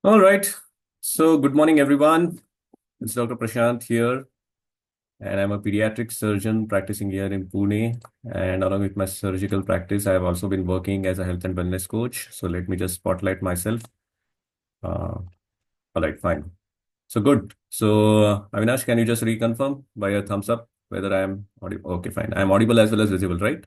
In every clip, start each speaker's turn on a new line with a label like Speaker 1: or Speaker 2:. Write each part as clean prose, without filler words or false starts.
Speaker 1: All right. So, good morning, everyone. It's Dr. Prashant here, and I'm a pediatric surgeon practicing here in Pune. And along with my surgical practice, I have also been working as a health and wellness coach. So, let me just spotlight myself. All right, fine. So, good. So, Avinash, can you just reconfirm by a thumbs up whether I'm audible? Okay, fine. I'm audible as well as visible, right?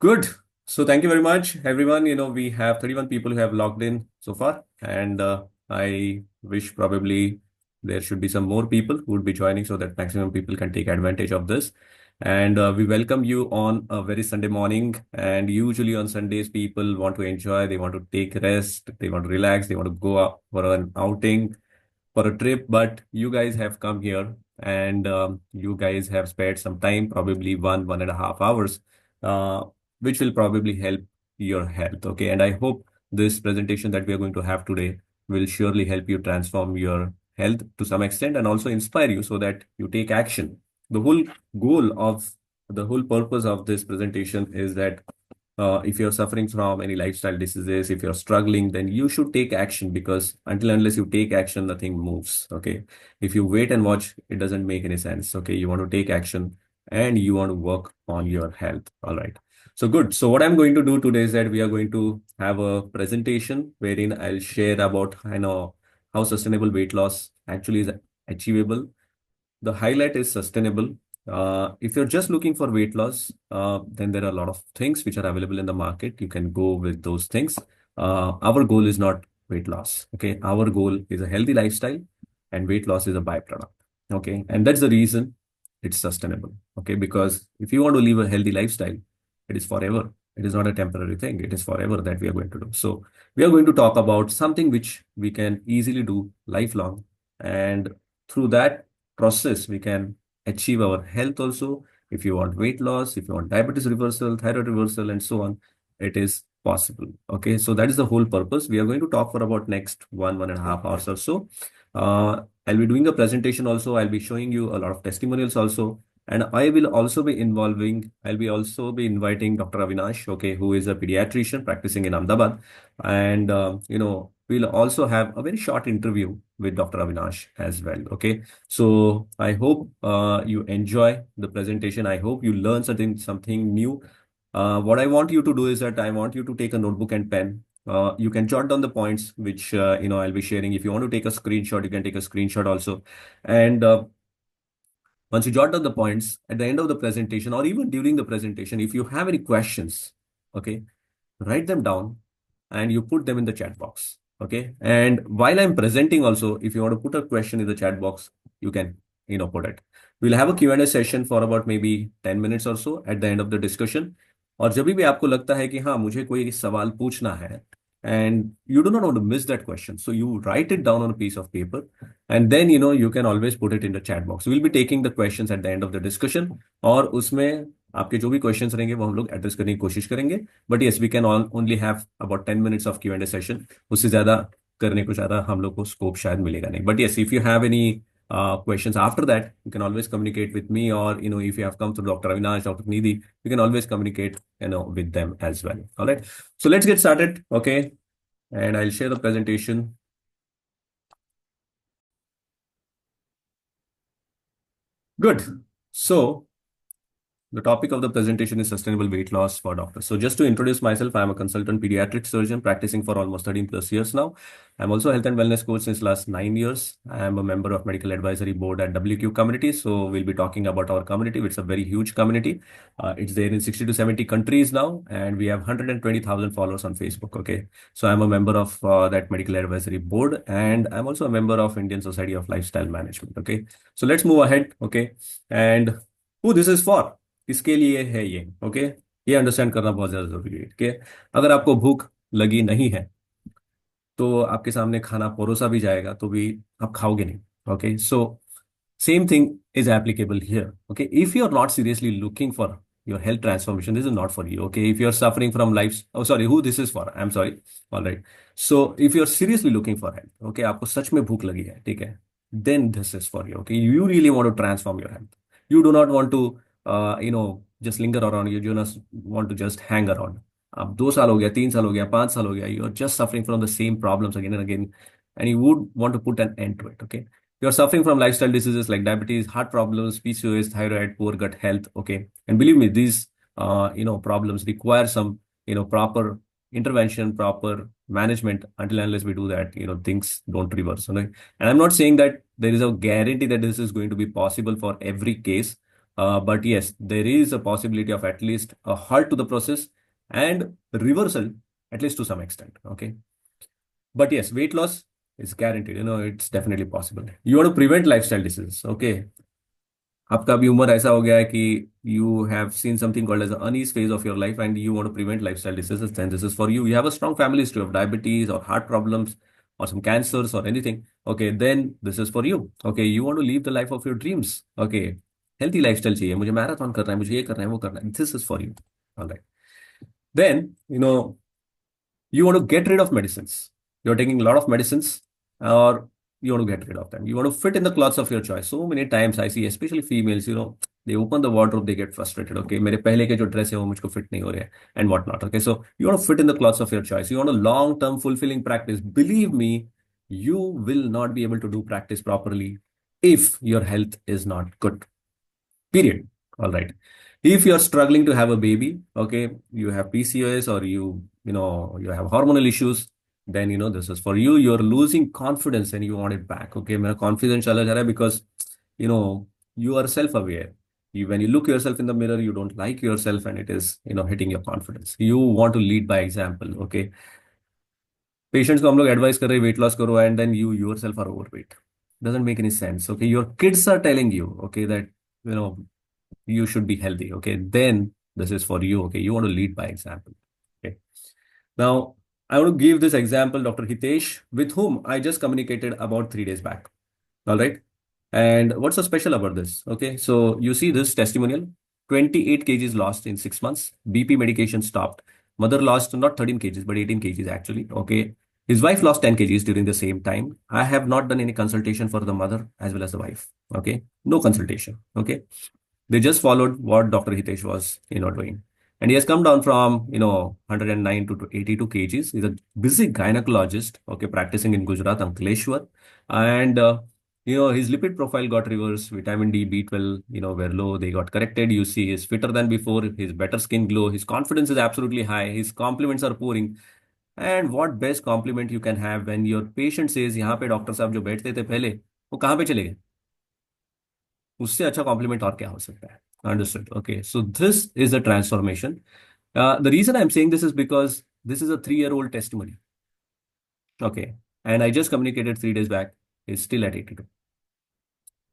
Speaker 1: Good. So thank you very much, everyone. We have 31 people who have logged in so far, and I wish probably there should be some more people who would be joining so that maximum people can take advantage of this. And we welcome you on a very Sunday morning. And usually on Sundays, people want to enjoy, they want to take rest, they want to relax, they want to go out for an outing, for a trip, but you guys have come here and you guys have spared some time, probably 1.5 hours, uh, which will probably help your health. Okay. And I hope this presentation that we are going to have today will surely help you transform your health to some extent and also inspire you so that you take action. The whole goal of the whole purpose of this presentation is that if you're suffering from any lifestyle diseases, if you're struggling, then you should take action because until unless you take action, nothing moves. Okay. If you wait and watch, it doesn't make any sense. Okay. You want to take action and you want to work on your health. All right. So good. So what I'm going to do today is that we are going to have a presentation wherein I'll share about, how sustainable weight loss actually is achievable. The highlight is sustainable. If you're just looking for weight loss, then there are a lot of things which are available in the market. You can go with those things. Our goal is not weight loss. Okay. Our goal is a healthy lifestyle and weight loss is a byproduct. Okay. And that's the reason it's sustainable. Okay. Because if you want to live a healthy lifestyle, it is forever. It is not a temporary thing. It is forever that we are going to do. So we are going to talk about something which we can easily do lifelong. And through that process, we can achieve our health also. If you want weight loss, if you want diabetes reversal, thyroid reversal, and so on, it is possible. Okay, so that is the whole purpose. We are going to talk for about next 1.5 hours or so. I'll be doing a presentation also. I'll be showing you a lot of testimonials also. And I will also be I'll be also be inviting Dr. Avinash, okay, who is a pediatrician practicing in Ahmedabad. And, we'll also have a very short interview with Dr. Avinash as well. Okay. So I hope you enjoy the presentation. I hope you learn something new. What I want you to do is that I want you to take a notebook and pen. You can jot down the points which I'll be sharing. If you want to take a screenshot, you can take a screenshot also. And once you jot down the points at the end of the presentation or even during the presentation, if you have any questions, okay, write them down and you put them in the chat box. Okay. And while I'm presenting also, if you want to put a question in the chat box, you can, put it. We'll have a Q&A session for about maybe 10 minutes or so at the end of the discussion. और जब भी आपको लगता है कि हाँ मुझे कोई सवाल पूछना है and you do not want to miss that question, so you write it down on a piece of paper and then you can always put it in the chat box. We'll be taking the questions at the end of the discussion और उसमें आपके जो भी questions रहेंगे वो हम लोग address करने की कोशिश करेंगे. But yes we can only have about 10 minutes of Q&A session. उससे ज्यादा करने को ज्यादा हम लोग को स्कोप शायद मिलेगा नहीं. But yes if you have any questions after that, you can always communicate with me, or if you have come through Dr. Avinash, Dr. Nidhi, you can always communicate with them as well. All right, so let's get started. Okay, and I'll share the presentation. Good. So the topic of the presentation is sustainable weight loss for doctors. So just to introduce myself, I'm a consultant pediatric surgeon practicing for almost 13 plus years now. I'm also a health and wellness coach since last 9 years. I'm a member of medical advisory board at WQ community. So we'll be talking about our community. It's a very huge community. It's there in 60 to 70 countries now, and we have 120,000 followers on Facebook. Okay. So I'm a member of that medical advisory board, and I'm also a member of Indian Society of Lifestyle Management. Okay. So let's move ahead. Okay. And who this is for? इसके लिए है ये. Okay, ये understand करना बहुत ज्यादा जरूरी है कि अगर आपको भूख लगी नहीं है तो आपके सामने खाना परोसा भी जाएगा तो भी आप खाओगे नहीं. Okay, so same thing is applicable here. Okay, if you are not seriously looking for your health transformation, this is not for you. Okay, if you're suffering from life, oh sorry, who this is for, I'm sorry. All right, so if you're seriously looking for health, okay, आपको सच में भूख लगी है, ठीक है, then this is for you. Okay, you really want to transform your health. You do not want to just linger around. You do not want to just hang around. अब 2 साल हो गया, 3 साल हो गया, 5 साल हो गया, you are just suffering from the same problems again and again, and you would want to put an end to it. Okay, you're suffering from lifestyle diseases like diabetes, heart problems, PCOS, thyroid, poor gut health. Okay, and believe me, these problems require some proper intervention, proper management. Until and unless we do that, things don't reverse. Okay? And I'm not saying that there is a guarantee that this is going to be possible for every case, but yes, there is a possibility of at least a halt to the process and reversal, at least to some extent. Okay, but yes, weight loss is guaranteed. It's definitely possible. You want to prevent lifestyle diseases. Okay, आपका भी उम्र ऐसा हो गया है कि you have seen something called as an unease phase of your life and you want to prevent lifestyle diseases, then this is for you. You have a strong family history of diabetes or heart problems or some cancers or anything. Okay, then this is for you. Okay, you want to live the life of your dreams. Okay, healthy lifestyle चाहिए, मुझे marathon करना है, मुझे ये करना है, वो करना है. This is for you. All right. Then, you want to get rid of medicines. You're taking a lot of medicines, or you want to get rid of them. You want to fit in the clothes of your choice. So many times I see, especially females, they open the wardrobe, they get frustrated. Okay, मेरे पहले के जो dress है वो मुझको fit नहीं हो रहे हैं and whatnot. Okay, so you want to fit in the clothes of your choice. You want a long-term fulfilling practice. Believe me, you will not be able to do practice properly if your health is not good. Period. All right. If you're struggling to have a baby, okay, you have PCOS or you have hormonal issues, then this is for you. You're losing confidence and you want it back. Okay, मेरा confidence चला जा रहा है because you are self-aware. When you look yourself in the mirror, you don't like yourself and it is hitting your confidence. You want to lead by example. Okay, patients को हम लोग advice कर रहे हैं वेट लॉस करो and then you yourself are overweight. Doesn't make any sense. Okay, your kids are telling you, okay, that you know you should be healthy. Okay, then this is for you. Okay, you want to lead by example. Okay, now I want to give this example, Dr. Hitesh, with whom I just communicated about 3 days back. All right, and what's so special about this? Okay, so you see this testimonial: 28 kgs lost in 6 months, BP medication stopped, mother lost not 13 kgs but 18 kgs actually. Okay, his wife lost 10 kgs during the same time. I have not done any consultation for the mother as well as the wife. Okay, no consultation. Okay, they just followed what Dr. Hitesh was, doing. And he has come down from, 109 to 82 kgs. He's a busy gynecologist, okay, practicing in Gujarat, Ankleshwar. And, his lipid profile got reversed. Vitamin D, B12, were low. They got corrected. You see, he's fitter than before. His better skin glow. His confidence is absolutely high. His compliments are pouring. And what best compliment you can have when your patient says, यहाँ पे doctor साहब जो बैठते थे पहले, वो कहाँ पे चले गए? उससे अच्छा कॉम्प्लीमेंट और क्या हो सकता है. Understood. Okay, so this is a transformation. The reason I'm saying this is because this is a 3-year-old testimony. Okay, and I just communicated 3 days back, is still at 82.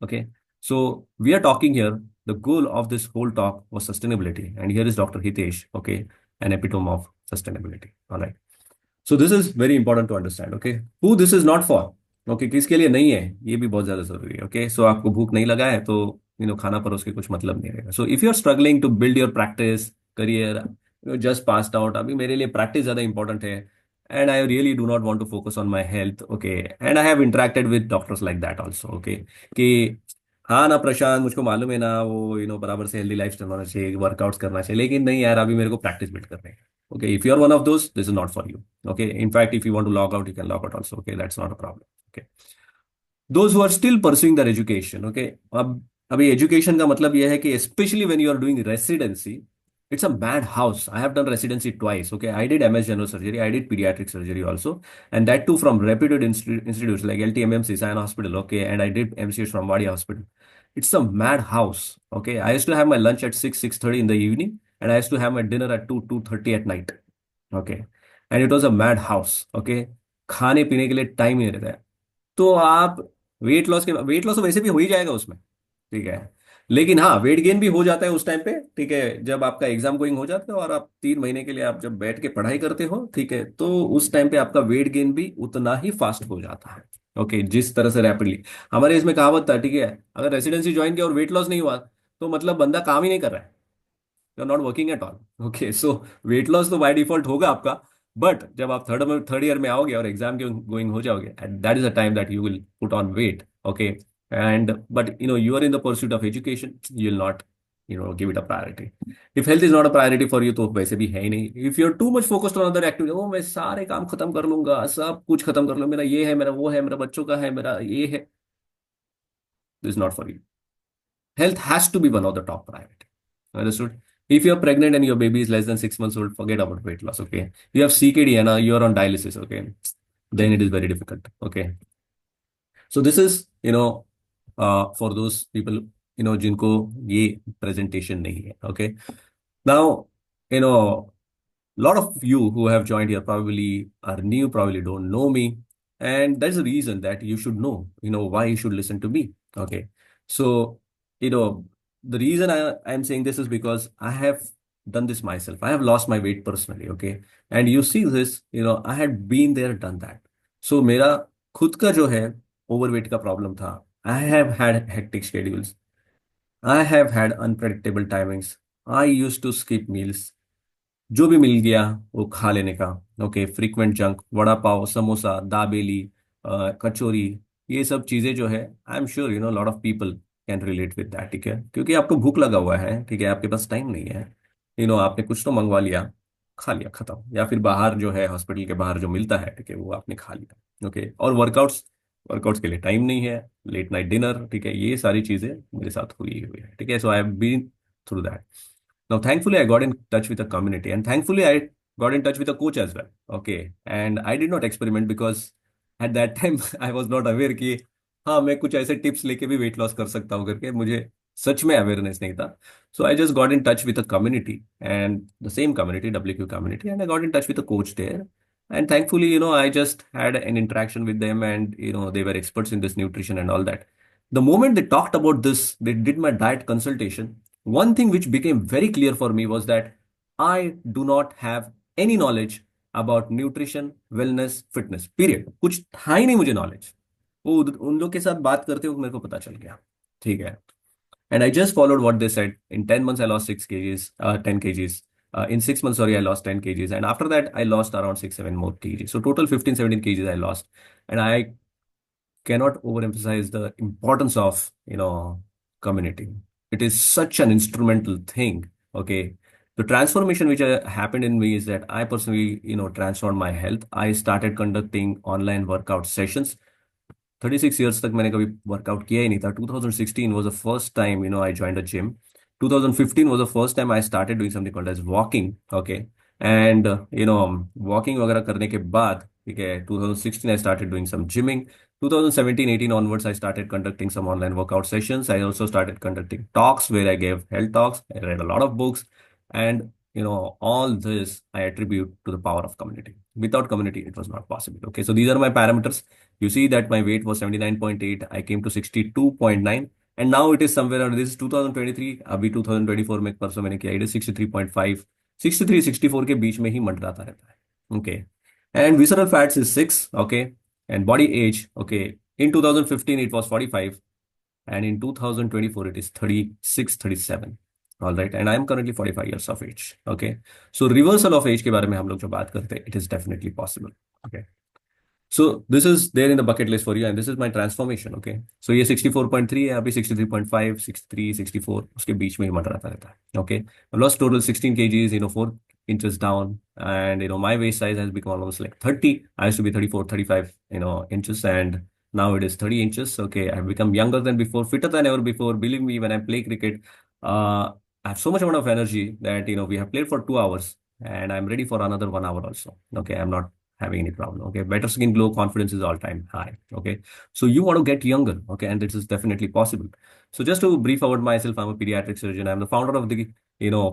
Speaker 1: Okay, so we are talking here. The goal of this whole talk was sustainability, and here is Dr. Hitesh. Okay, an epitome of sustainability. All right. So this is very important to understand. Okay, who this is not for. Okay, किसके लिए नहीं है ये भी बहुत ज्यादा जरूरी है. Okay, so आपको भूख नहीं लगा है तो खाना परोस के कुछ मतलब नहीं रहेगा. So if you are struggling to build your practice career, just passed out, अभी मेरे लिए practice ज्यादा important है, and I really do not want to focus on my health. Okay, and I have interacted with doctors like that also. Okay, कि हाँ ना प्रशांत, मुझको मालूम है ना वो बराबर से हेल्दी लाइफ होना चाहिए, वर्कआउट्स करना चाहिए, लेकिन नहीं यार अभी मेरे को प्रैक्टिस बिल्ड करनी है. Okay, if you are one of those, this is not for you. Okay, in fact, if you want to log out, you can log out also. Okay, that's not a problem. Okay, those who are still pursuing their education. Okay, अब अभी education का मतलब यह है कि especially when you are doing residency, it's a mad house. I have done residency twice. Okay, I did MS general surgery, I did pediatric surgery also, and that too from reputed institutes like LTMMC, Sion Hospital. Okay, and I did MCH from Wadi Hospital. It's a mad house. Okay, I used to have my lunch at 6:30 in the evening, and I used to have my dinner at 2:30 at night. Okay, and it was a mad house. Okay, खाने पीने के लिए time नहीं रहता है. तो आप wait loss तो वैसे भी हो ही जाएगा उसमें. ठीक है, लेकिन हाँ वेट गेन भी हो जाता है उस टाइम पे. ठीक है, जब आपका एग्जाम गोइंग हो जाता है और आप 3 महीने के लिए आप जब बैठ के पढ़ाई करते हो, ठीक है, तो उस टाइम पे आपका वेट गेन भी उतना ही फास्ट हो जाता है. ओके, जिस तरह से रैपिडली हमारे इसमें कहावत था. ठीक है, अगर रेसिडेंसी ज्वाइन किया और वेट लॉस नहीं हुआ तो मतलब बंदा काम ही नहीं कर रहा है, you are not working at all. Okay, so weight loss तो बाय डिफॉल्ट होगा आपका, बट जब आप थर्ड ईयर में आओगे और एग्जाम के गोइंग हो जाओगे, that is a time that you will put on weight. Okay, and but you are in the pursuit of education, you will not give it a priority. If health is not a priority for you, तो वैसे भी है ही नहीं. If you're too much focused on other activities, मैं सारे काम खत्म कर लूंगा, सब कुछ खत्म कर लूंगा, मेरा ये है, मेरा वो है, मेरा बच्चों का है, मेरा ये है. This is not for you. Health has to be one of the top priority. Understood? If you're pregnant and your baby is less than 6 months old, forget about weight loss. Okay. You have CKD and you're on dialysis. Okay. Then it is very difficult. Okay. So this is, for those people, जिनको ये presentation नहीं है. Okay. Now, a lot of you who have joined here probably are new, probably don't know me. And that's the reason that you should know, why you should listen to me. Okay. So, the reason I'm saying this is because I have done this myself. I have lost my weight personally. Okay. And you see this, I had been there, done that. So, मेरा खुद का जो है overweight का problem था. I have had hectic schedules. I have had unpredictable timings. I used to skip meals. जो भी मिल गया वो खा लेने का. Okay. Frequent junk, vada pav, samosa, dabeli, कचौरी, ये सब चीजें जो है, I am sure lot of people can relate with that. ठीक है. क्योंकि आपको भूख लगा हुआ है. ठीक है. आपके पास टाइम नहीं है. आपने कुछ तो मंगवा लिया, खा लिया, खत्म. या फिर बाहर जो है, हॉस्पिटल के बाहर जो मिलता है, ठीक है, वो आपने खा लिया. ओके. और वर्कआउट्स, वर्कआउट्स के लिए टाइम नहीं है. Late night dinner. ठीक है. ये सारी चीजें मेरे साथ हुई है. ठीक है. So I have been through that. Now, thankfully, I got in touch with a community, and thankfully, I got in touch with a coach as well. Okay. And I did not experiment because at that time, I was not aware कि हाँ, मैं कुछ ऐसे tips लेके भी weight loss कर सकता हूँ करके मुझे सच में अवेयरनेस नहीं था. So I just got in touch with a community, and the same community, WQ community, and I got in touch with a coach there. And thankfully, I just had an interaction with them, and they were experts in this nutrition and all that. The moment they talked about this, they did my diet consultation. One thing which became very clear for me was that I do not have any knowledge about nutrition, wellness, fitness. Period. कुछ था ही नहीं मुझे knowledge. वो उन लोग के साथ बात करते हुए मेरे को पता चल गया. ठीक है. And I just followed what they said. In 10 months, I lost 6 kgs, 10 kgs. In 6 months, sorry, I lost 10 kgs. And after that, I lost around 6, 7 more kgs. So total 15, 17 kgs I lost. And I cannot overemphasize the importance of, community. It is such an instrumental thing. Okay. The transformation which happened in me is that I personally, transformed my health. I started conducting online workout sessions. 36 years तक मैंने कभी workout किया ही नहीं था. 2016 was the first time, I joined a gym. 2015 was the first time I started doing something called as walking. Okay. And, walking वगैरह करने के बाद, ठीक है, 2016 I started doing some gymming. 2017-18 onwards, I started conducting some online workout sessions. I also started conducting talks where I gave health talks. I read a lot of books. And, all this I attribute to the power of community. Without community, it was not possible. Okay. So these are my parameters. You see that my weight was 79.8. I came to 62.9. And now it is somewhere around, this is 2023. अभी 2024 में परसों मैंने किया, it is 63.5. 63, 64 के बीच में ही मंडराता रहता है. Okay. And visceral fats is 6. Okay. And body age, okay. In 2015, it was 45. And in 2024, it is 36, 37. All right. And I am currently 45 years of age. Okay. So reversal of age के बारे में हम लोग जो बात करते हैं, it is definitely possible. Okay. So this is there in the bucket list for you, and this is my transformation. Okay. So ये 64.3 है, अभी 63.5, 63, 64 उसके बीच में ही मंडराता रहता है. Okay. I lost total 16 kgs, 4 inches down, and my waist size has become almost like 30. I used to be 34, 35, inches, and now it is 30 inches. Okay. I've become younger than before, fitter than ever before. Believe me, when I play cricket, I have so much amount of energy that we have played for 2 hours, and I'm ready for another 1 hour also. Okay. I'm not having any problem. Okay. Better skin glow, confidence is all time high. Okay. So you want to get younger. Okay. And this is definitely possible. So just to brief about myself, I'm a pediatric surgeon. I'm the founder of the,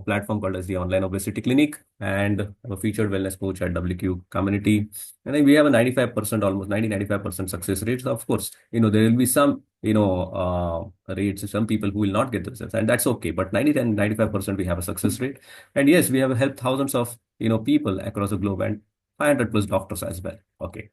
Speaker 1: platform called as the Online Obesity Clinic, and I'm a featured wellness coach at WQ community. And then we have a 95%, almost 95% success rate. So of course, there will be some, rates, some people who will not get the results, and that's okay. But 90 and 95% we have a success rate. And yes, we have helped thousands of, people across the globe, and 500 plus doctors as well. Okay.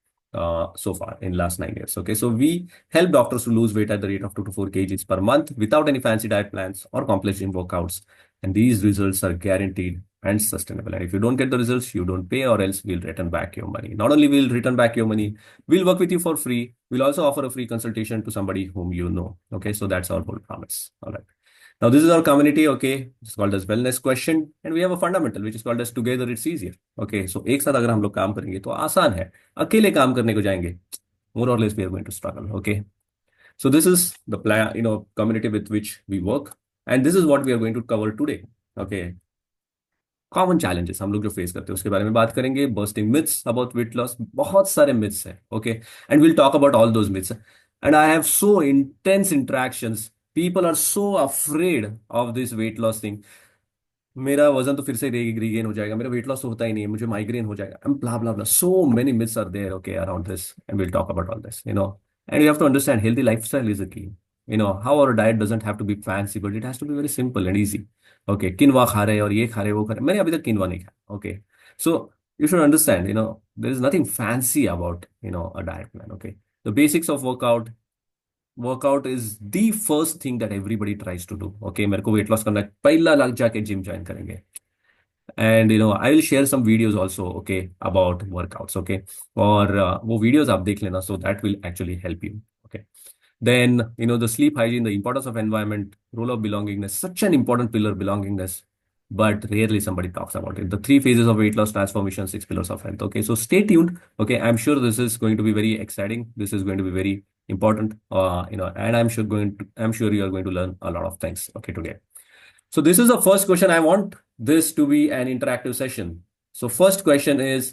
Speaker 1: So far in last 9 years. Okay. So we help doctors to lose weight at the rate of 2 to 4 kgs per month without any fancy diet plans or complex gym workouts. And these results are guaranteed and sustainable. And if you don't get the results, you don't pay, or else we'll return back your money. Not only we'll return back your money, we'll work with you for free. We'll also offer a free consultation to somebody whom you know. Okay. So that's our whole promise. All right. Now, this is our community, okay? It's called as wellness question, and we have a fundamental which is called as together it's easier. Okay, so एक साथ अगर हम लोग काम करेंगे तो आसान है. अकेले काम करने को जाएंगे, more or less we are going to struggle. Okay, so this is the plan, community with which we work, and this is what we are going to cover today. Okay, common challenges हम लोग जो face करते हैं उसके बारे में बात करेंगे. Bursting myths about weight loss, बहुत सारे मिथ्स हैं. Okay, and will talk about all those myths. And I have so intense interactions. People are so afraid of this weight loss thing. मेरा वजन तो फिर से रीगेन हो जाएगा, मेरा वेट लॉस तो होता ही नहीं है, मुझे माइग्रेन हो जाएगा, and blah blah blah. So many myths are there, okay, around this, and will talk about all this. And you have to understand healthy lifestyle is the key. How our diet doesn't have to be fancy, but it has to be very simple and easy. Okay, quinoa खा रहे हैं और ये खा रहे हैं वो खा रहे हैं, मैंने अभी तक किनवा नहीं खाया. Okay, so you should understand, there is nothing fancy about, a diet plan. Okay, the basics of workout is the first thing that everybody tries to do. Okay, मेरे को वेट लॉस करना है, पहला लग जाके जिम ज्वाइन करेंगे. And I will share some videos also, okay, about workouts. Okay, और वो वीडियोस आप देख लेना, so that will actually help you. Okay, then the sleep hygiene, the importance of environment, role of belongingness, such an important pillar, belongingness, but rarely somebody talks about it. The three phases of weight loss transformation, six pillars of health. Okay, so stay tuned. Okay, I'm sure this is going to be very exciting, this is going to be very important, and I'm sure you are going to learn a lot of things, okay, today. So this is the first question. I want this to be an interactive session. So first question is,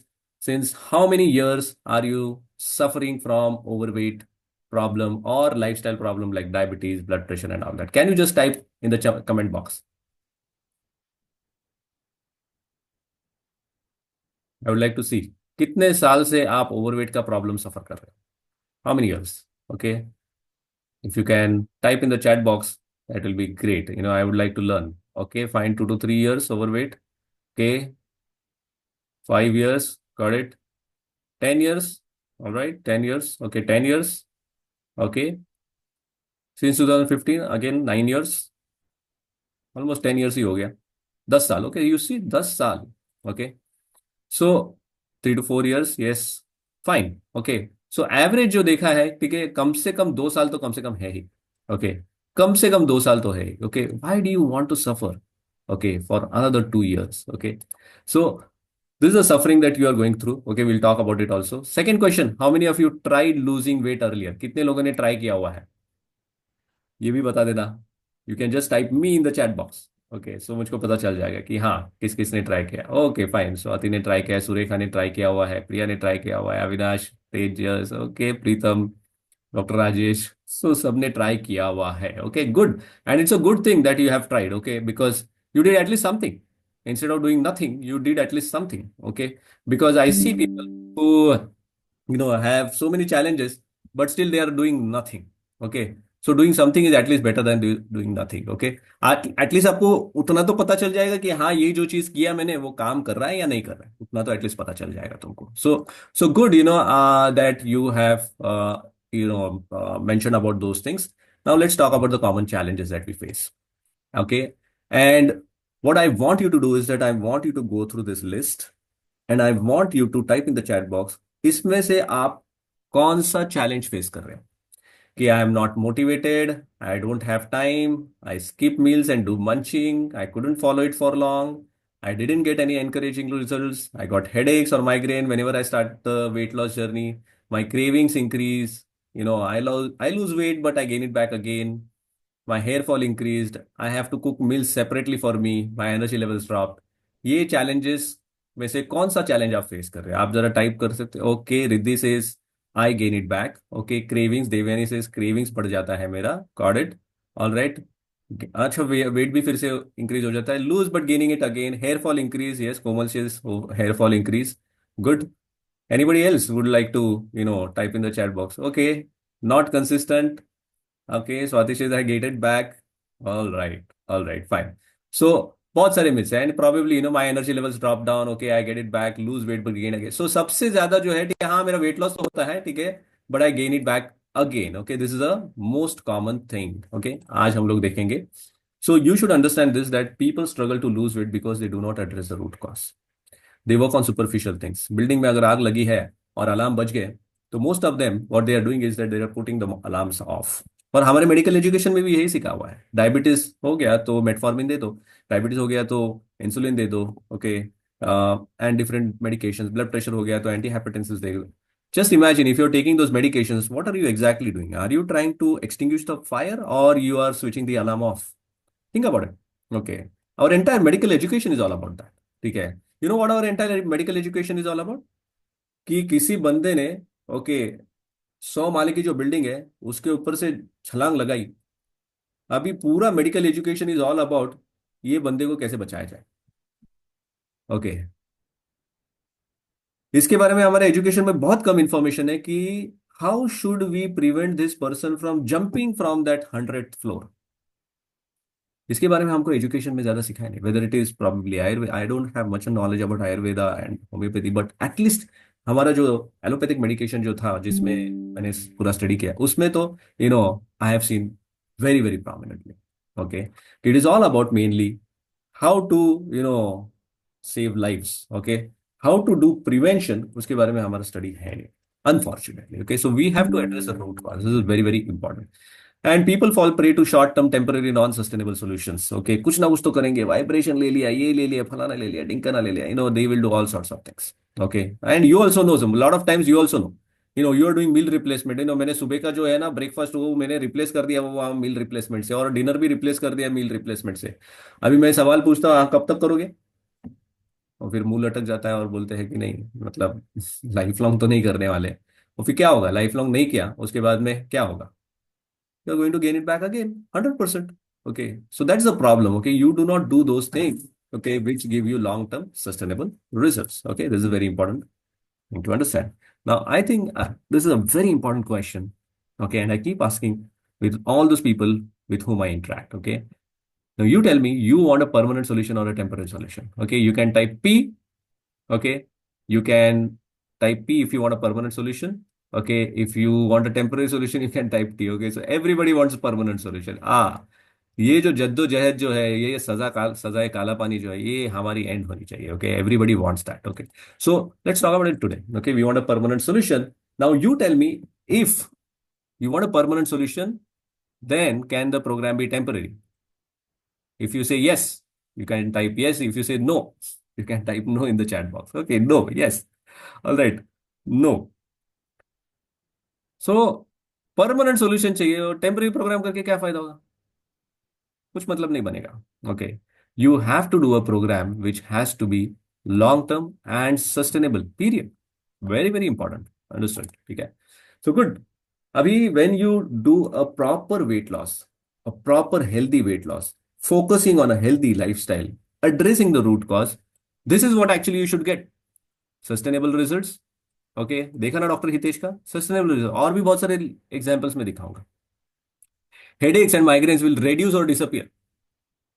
Speaker 1: since how many years are you suffering from overweight problem or lifestyle problem like diabetes, blood pressure and all that? Can you just type in the comment box? I would like to see कितने साल से आप overweight का problem सफर कर रहे हो. How many years? Okay, if you can type in the chat box, that will be great. I would like to learn. Okay, fine, 2 to 3 years overweight. Okay, 5 years, got it. 10 years, all right, 10 years. Okay, 10 years. Okay, since 2015, again 9 years, almost 10 years ही हो गया. 10 साल. Okay, you see, 10 साल. Okay, so 3 to 4 years, yes, fine. Okay, so average जो देखा है, ठीक है, कम से कम 2 साल तो कम से कम है ही. Okay, कम से कम 2 साल तो है. Okay, why do you want to suffer? Okay, for another 2 years. Okay, so this is the suffering that you are going through. Okay, we'll talk about it also. Second question, how many of you tried losing weight earlier? कितने लोगों ने try किया हुआ है, ये भी बता देना. You can just type me in the chat box. Okay, so मुझको पता चल जाएगा कि हाँ, किस किस ने ट्राई किया. Okay, fine. स्वाति ने ट्राई किया है, सुरेखा ने ट्राई किया हुआ है, प्रिया ने ट्राई किया हुआ है, अविनाश, तेजस, ओके, प्रीतम, डॉक्टर राजेश, सो सबने ट्राई किया हुआ है. Okay, good. And it's a good thing that you have tried. Okay, because you did at least something. Instead of doing nothing, you did at least something. Okay, because I see people who have so many challenges, but still they are doing nothing. Okay, so doing something is at least better than doing nothing. Okay, at least आपको उतना तो पता चल जाएगा कि हाँ, ये जो चीज किया मैंने वो काम कर रहा है या नहीं कर रहा है, उतना तो एटलीस्ट पता चल जाएगा तुमको. So good, that you have mentioned about those things. Now let's talk about the common challenges that we face. Okay, and what I want you to do is that I want you to go through this list and I want you to type in the chat box इसमें से आप कौन सा challenge face कर रहे हैं. कि आई am not motivated, I don't have time, I skip meals and do munching, I couldn't follow it for long, I didn't get any encouraging results, I got headaches or migraine whenever I start the weight loss journey, my cravings increase, I lose weight but I gain it back again, my hair fall increased, I have to cook meals separately for me, my energy levels dropped. ये challenges में से कौन सा challenge आप face कर रहे हैं, आप जरा टाइप कर सकते हो. Okay, Riddhi says I gain it back. Okay, cravings, Devyani says cravings बढ़ जाता है मेरा. Got it, all right. अच्छा, वेट भी फिर से इंक्रीज हो जाता है. Lose but gaining it again. Hair fall increase, yes, Komal says hair fall increase. Good. Anybody else would like to type in the chat box. Okay, not consistent. Okay, Swati says I get it back. All right, fine. So बहुत सारे myths हैं and probably my energy levels drop down. Okay, I get it back, lose weight but gain again. So सबसे ज्यादा जो है, ठीक है, हाँ, मेरा वेट लॉस तो होता है, ठीक है, but I gain it back again. Okay, this is a most common thing. Okay, आज हम लोग देखेंगे. So you should understand this that people struggle to lose weight because they do not address the root cause. They work on superficial things. Building में अगर आग लगी है और अलार्म बज गए, तो most of them what they are doing is that they are putting the alarms off. और हमारे मेडिकल एजुकेशन में भी यही सिखा हुआ है, डायबिटीज हो गया तो मेटफॉर्मिन दे दो, डायबिटीज हो गया तो इंसुलिन दे दो, okay, and different medications, blood pressure हो गया तो एंटी हाइपरटेंसिव दे दो. Just imagine if you're taking those medications, what are you exactly doing? Are you trying to extinguish the fire or you are switching the alarm off? Think about it. Okay. Our entire medical education is all about that. ठीक है. You know what our entire medical education is all about? कि किसी बंदे ने, okay, 100 माले की जो building है उसके ऊपर से छलांग लगाई. अभी पूरा medical education is all about ये बंदे को कैसे बचाया जाए. ओके. इसके बारे में हमारे एजुकेशन में बहुत कम इंफॉर्मेशन है कि how should we prevent this person from jumping from that 100th floor. इसके बारे में हमको एजुकेशन में ज्यादा सिखाया नहीं. Whether it is probably Ayurveda, I don't have much knowledge about Ayurveda and homeopathy, but at least हमारा जो एलोपैथिक मेडिकेशन जो था जिसमें मैंने पूरा स्टडी किया उसमें तो I have seen very very prominently. Okay. It is all about mainly how to save lives. Okay. How to do prevention, उसके बारे में हमारा स्टडी है नहीं, unfortunately. Okay. So we have to address the root cause. This is very very important. And people fall prey to short term temporary non sustainable solutions. Okay. कुछ ना कुछ तो करेंगे, वाइब्रेशन ले लिया, ये ले लिया, फलाना ले लिया, ढिंकाना ले लिया, they will do all sorts of things. Okay. And you also know some lot of times, you also know you are doing meal replacement. मैंने सुबह का जो है ना ब्रेकफास्ट वो मैंने रिप्लेस कर दिया वो मील रिप्लेसमेंट से, और डिनर भी रिप्लेस कर दिया मील रिप्लेसमेंट से. अभी मैं सवाल पूछता हूँ, कब तक करोगे? और फिर मुंह लटक जाता है और बोलते हैं कि नहीं, मतलब लाइफ लॉन्ग तो नहीं करने वाले. और फिर क्या होगा? लाइफ लॉन्ग नहीं किया उसके बाद में क्या होगा? You're going to gain it back again 100%. Okay, so that's the problem. Okay, you do not do those things, okay, which give you long term sustainable results. Okay, this is very important thing to understand. Now I think this is a very important question. Okay, and I keep asking with all those people with whom I interact. Okay, now you tell me, you want a permanent solution or a temporary solution. Okay, you can type P. Okay, you can type P if you want a permanent solution. Okay, if you want a temporary solution, you can type T. Okay, so everybody wants a permanent solution. ये जो जद्दोजहद जो है, ये सजाए काला पानी जो है, ये हमारी एंड होनी चाहिए. Okay, everybody wants that. Okay, so let's talk about it today. Okay, we want a permanent solution. Now you tell me, if you want a permanent solution, then can the program be temporary? If you say yes, you can type yes. If you say no, you can type no in the chat box. Okay, no, yes. All right, no. So permanent solution चाहिए और temporary programme करके क्या फायदा होगा? कुछ मतलब नहीं बनेगा. Okay. You have to do a program which has to be long term and sustainable, period. Very very important. Understood. ठीक है. So good. अभी when you do a proper weight loss, a proper healthy weight loss, focusing on a healthy lifestyle, addressing the root cause, this is what actually you should get. Sustainable results. Okay, देखा ना doctor Hitesh का sustainable result. और भी बहुत सारे examples में दिखाऊंगा. Headaches and migraines will reduce और डिसअपियर.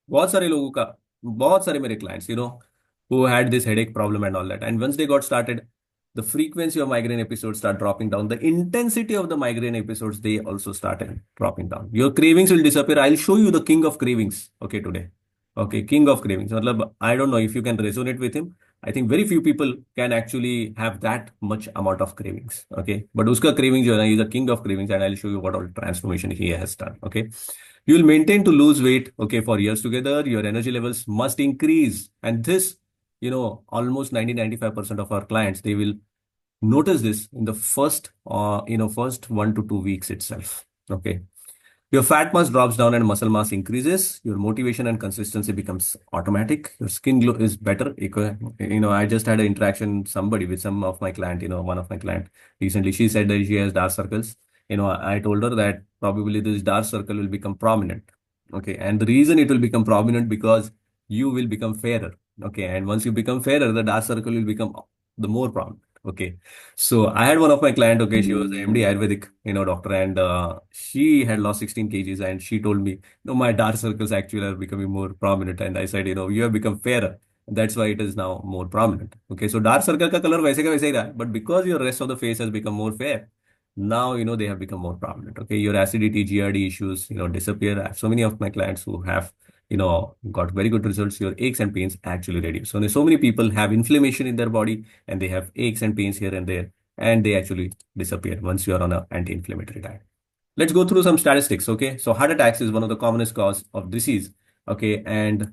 Speaker 1: बहुत सारे लोगों का, बहुत सारे मेरे clients who had this headache problem and all that, and once they got started, the frequency of migraine episodes start dropping down, the intensity of the migraine episodes, they also started dropping down. Your cravings will disappear. I'll show you the king of cravings, okay, today. Okay, king of cravings, matlab I don't know if you can resonate with him. I think very few people can actually have that much amount of cravings. Okay, but uska craving jo hai na, he is a king of cravings, and I'll show you what all transformation he has done. Okay, you will maintain to lose weight, okay, for years together. Your energy levels must increase. And this, almost 90-95% of our clients, they will notice this in the first 1 to 2 weeks itself. Okay. Your fat mass drops down and muscle mass increases. Your motivation and consistency becomes automatic. Your skin glow is better. I just had an interaction somebody with some of my client, one of my client recently. She said that she has dark circles. I told her that probably this dark circle will become prominent. Okay. And the reason it will become prominent because you will become fairer. Okay. And once you become fairer, the dark circle will become the more prominent. Okay. So I had one of my client, okay, she was an MD Ayurvedic, doctor, and she had lost 16 kgs, and she told me, no, my dark circles actually are becoming more prominent. And I said, you have become fairer. That's why it is now more prominent. Okay. So dark circle का color वैसे का वैसे ही रहा, but because your rest of the face has become more fair, now, they have become more prominent. Okay. Your acidity, GRD issues, disappear. I have so many of my clients who have got very good results. Your aches and pains actually reduce. So many people have inflammation in their body and they have aches and pains here and there, and they actually disappear once you are on an anti-inflammatory diet. let's go through some statistics. Okay, so heart attacks is one of the commonest cause of disease. Okay, and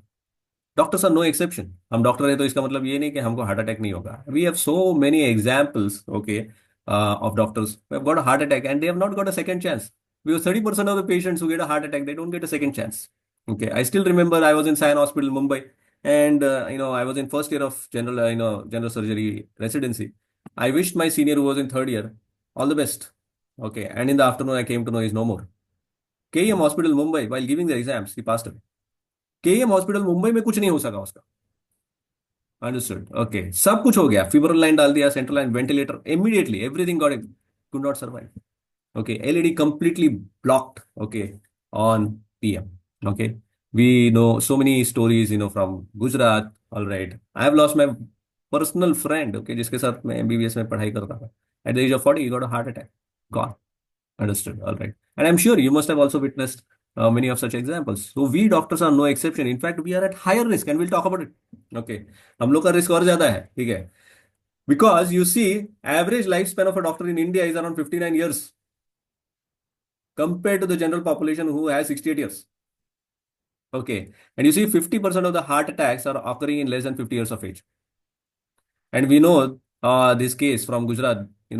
Speaker 1: doctors are no exception. हम doctor है तो इसका मतलब ये नहीं कि हमको heart attack नहीं होगा. We have so many examples, okay, of doctors who have got a heart attack and they have not got a second chance. Because 30% of the patients who get a heart attack, they don't get a second chance. Okay, I still remember I was in Sion Hospital, Mumbai, and I was in first year of general surgery residency. I wished my senior who was in third year all the best. Okay, and in the afternoon I came to know he's no more. KEM Hospital, Mumbai, while giving the exams, he passed away. KEM hospital Mumbai में कुछ नहीं हो सका उसका. Understood. Okay, सब कुछ हो गया, फिब्रिल लाइन डाल दिया, central line, ventilator, immediately everything got it, could not survive. Okay, LED completely blocked. Okay, on PM. Okay, we know so many stories, from Gujarat. All right, I have lost my personal friend. Okay, जिसके साथ मैं MBBS में पढ़ाई करता था. At the age of 40, he got a heart attack. Gone. Understood. All right. And I'm sure you must have also witnessed many of such examples. So we doctors are no exception. In fact, we are at higher risk, and we'll talk about it. Okay. हम लोग का risk और ज्यादा है, ठीक है? Because you see, average lifespan of a doctor in India is around 59 years compared to the general population who has 68 years. Okay. And you see, 50% of the heart attacks are occurring in less than 50 years of age. And we know this case from Gujarat, I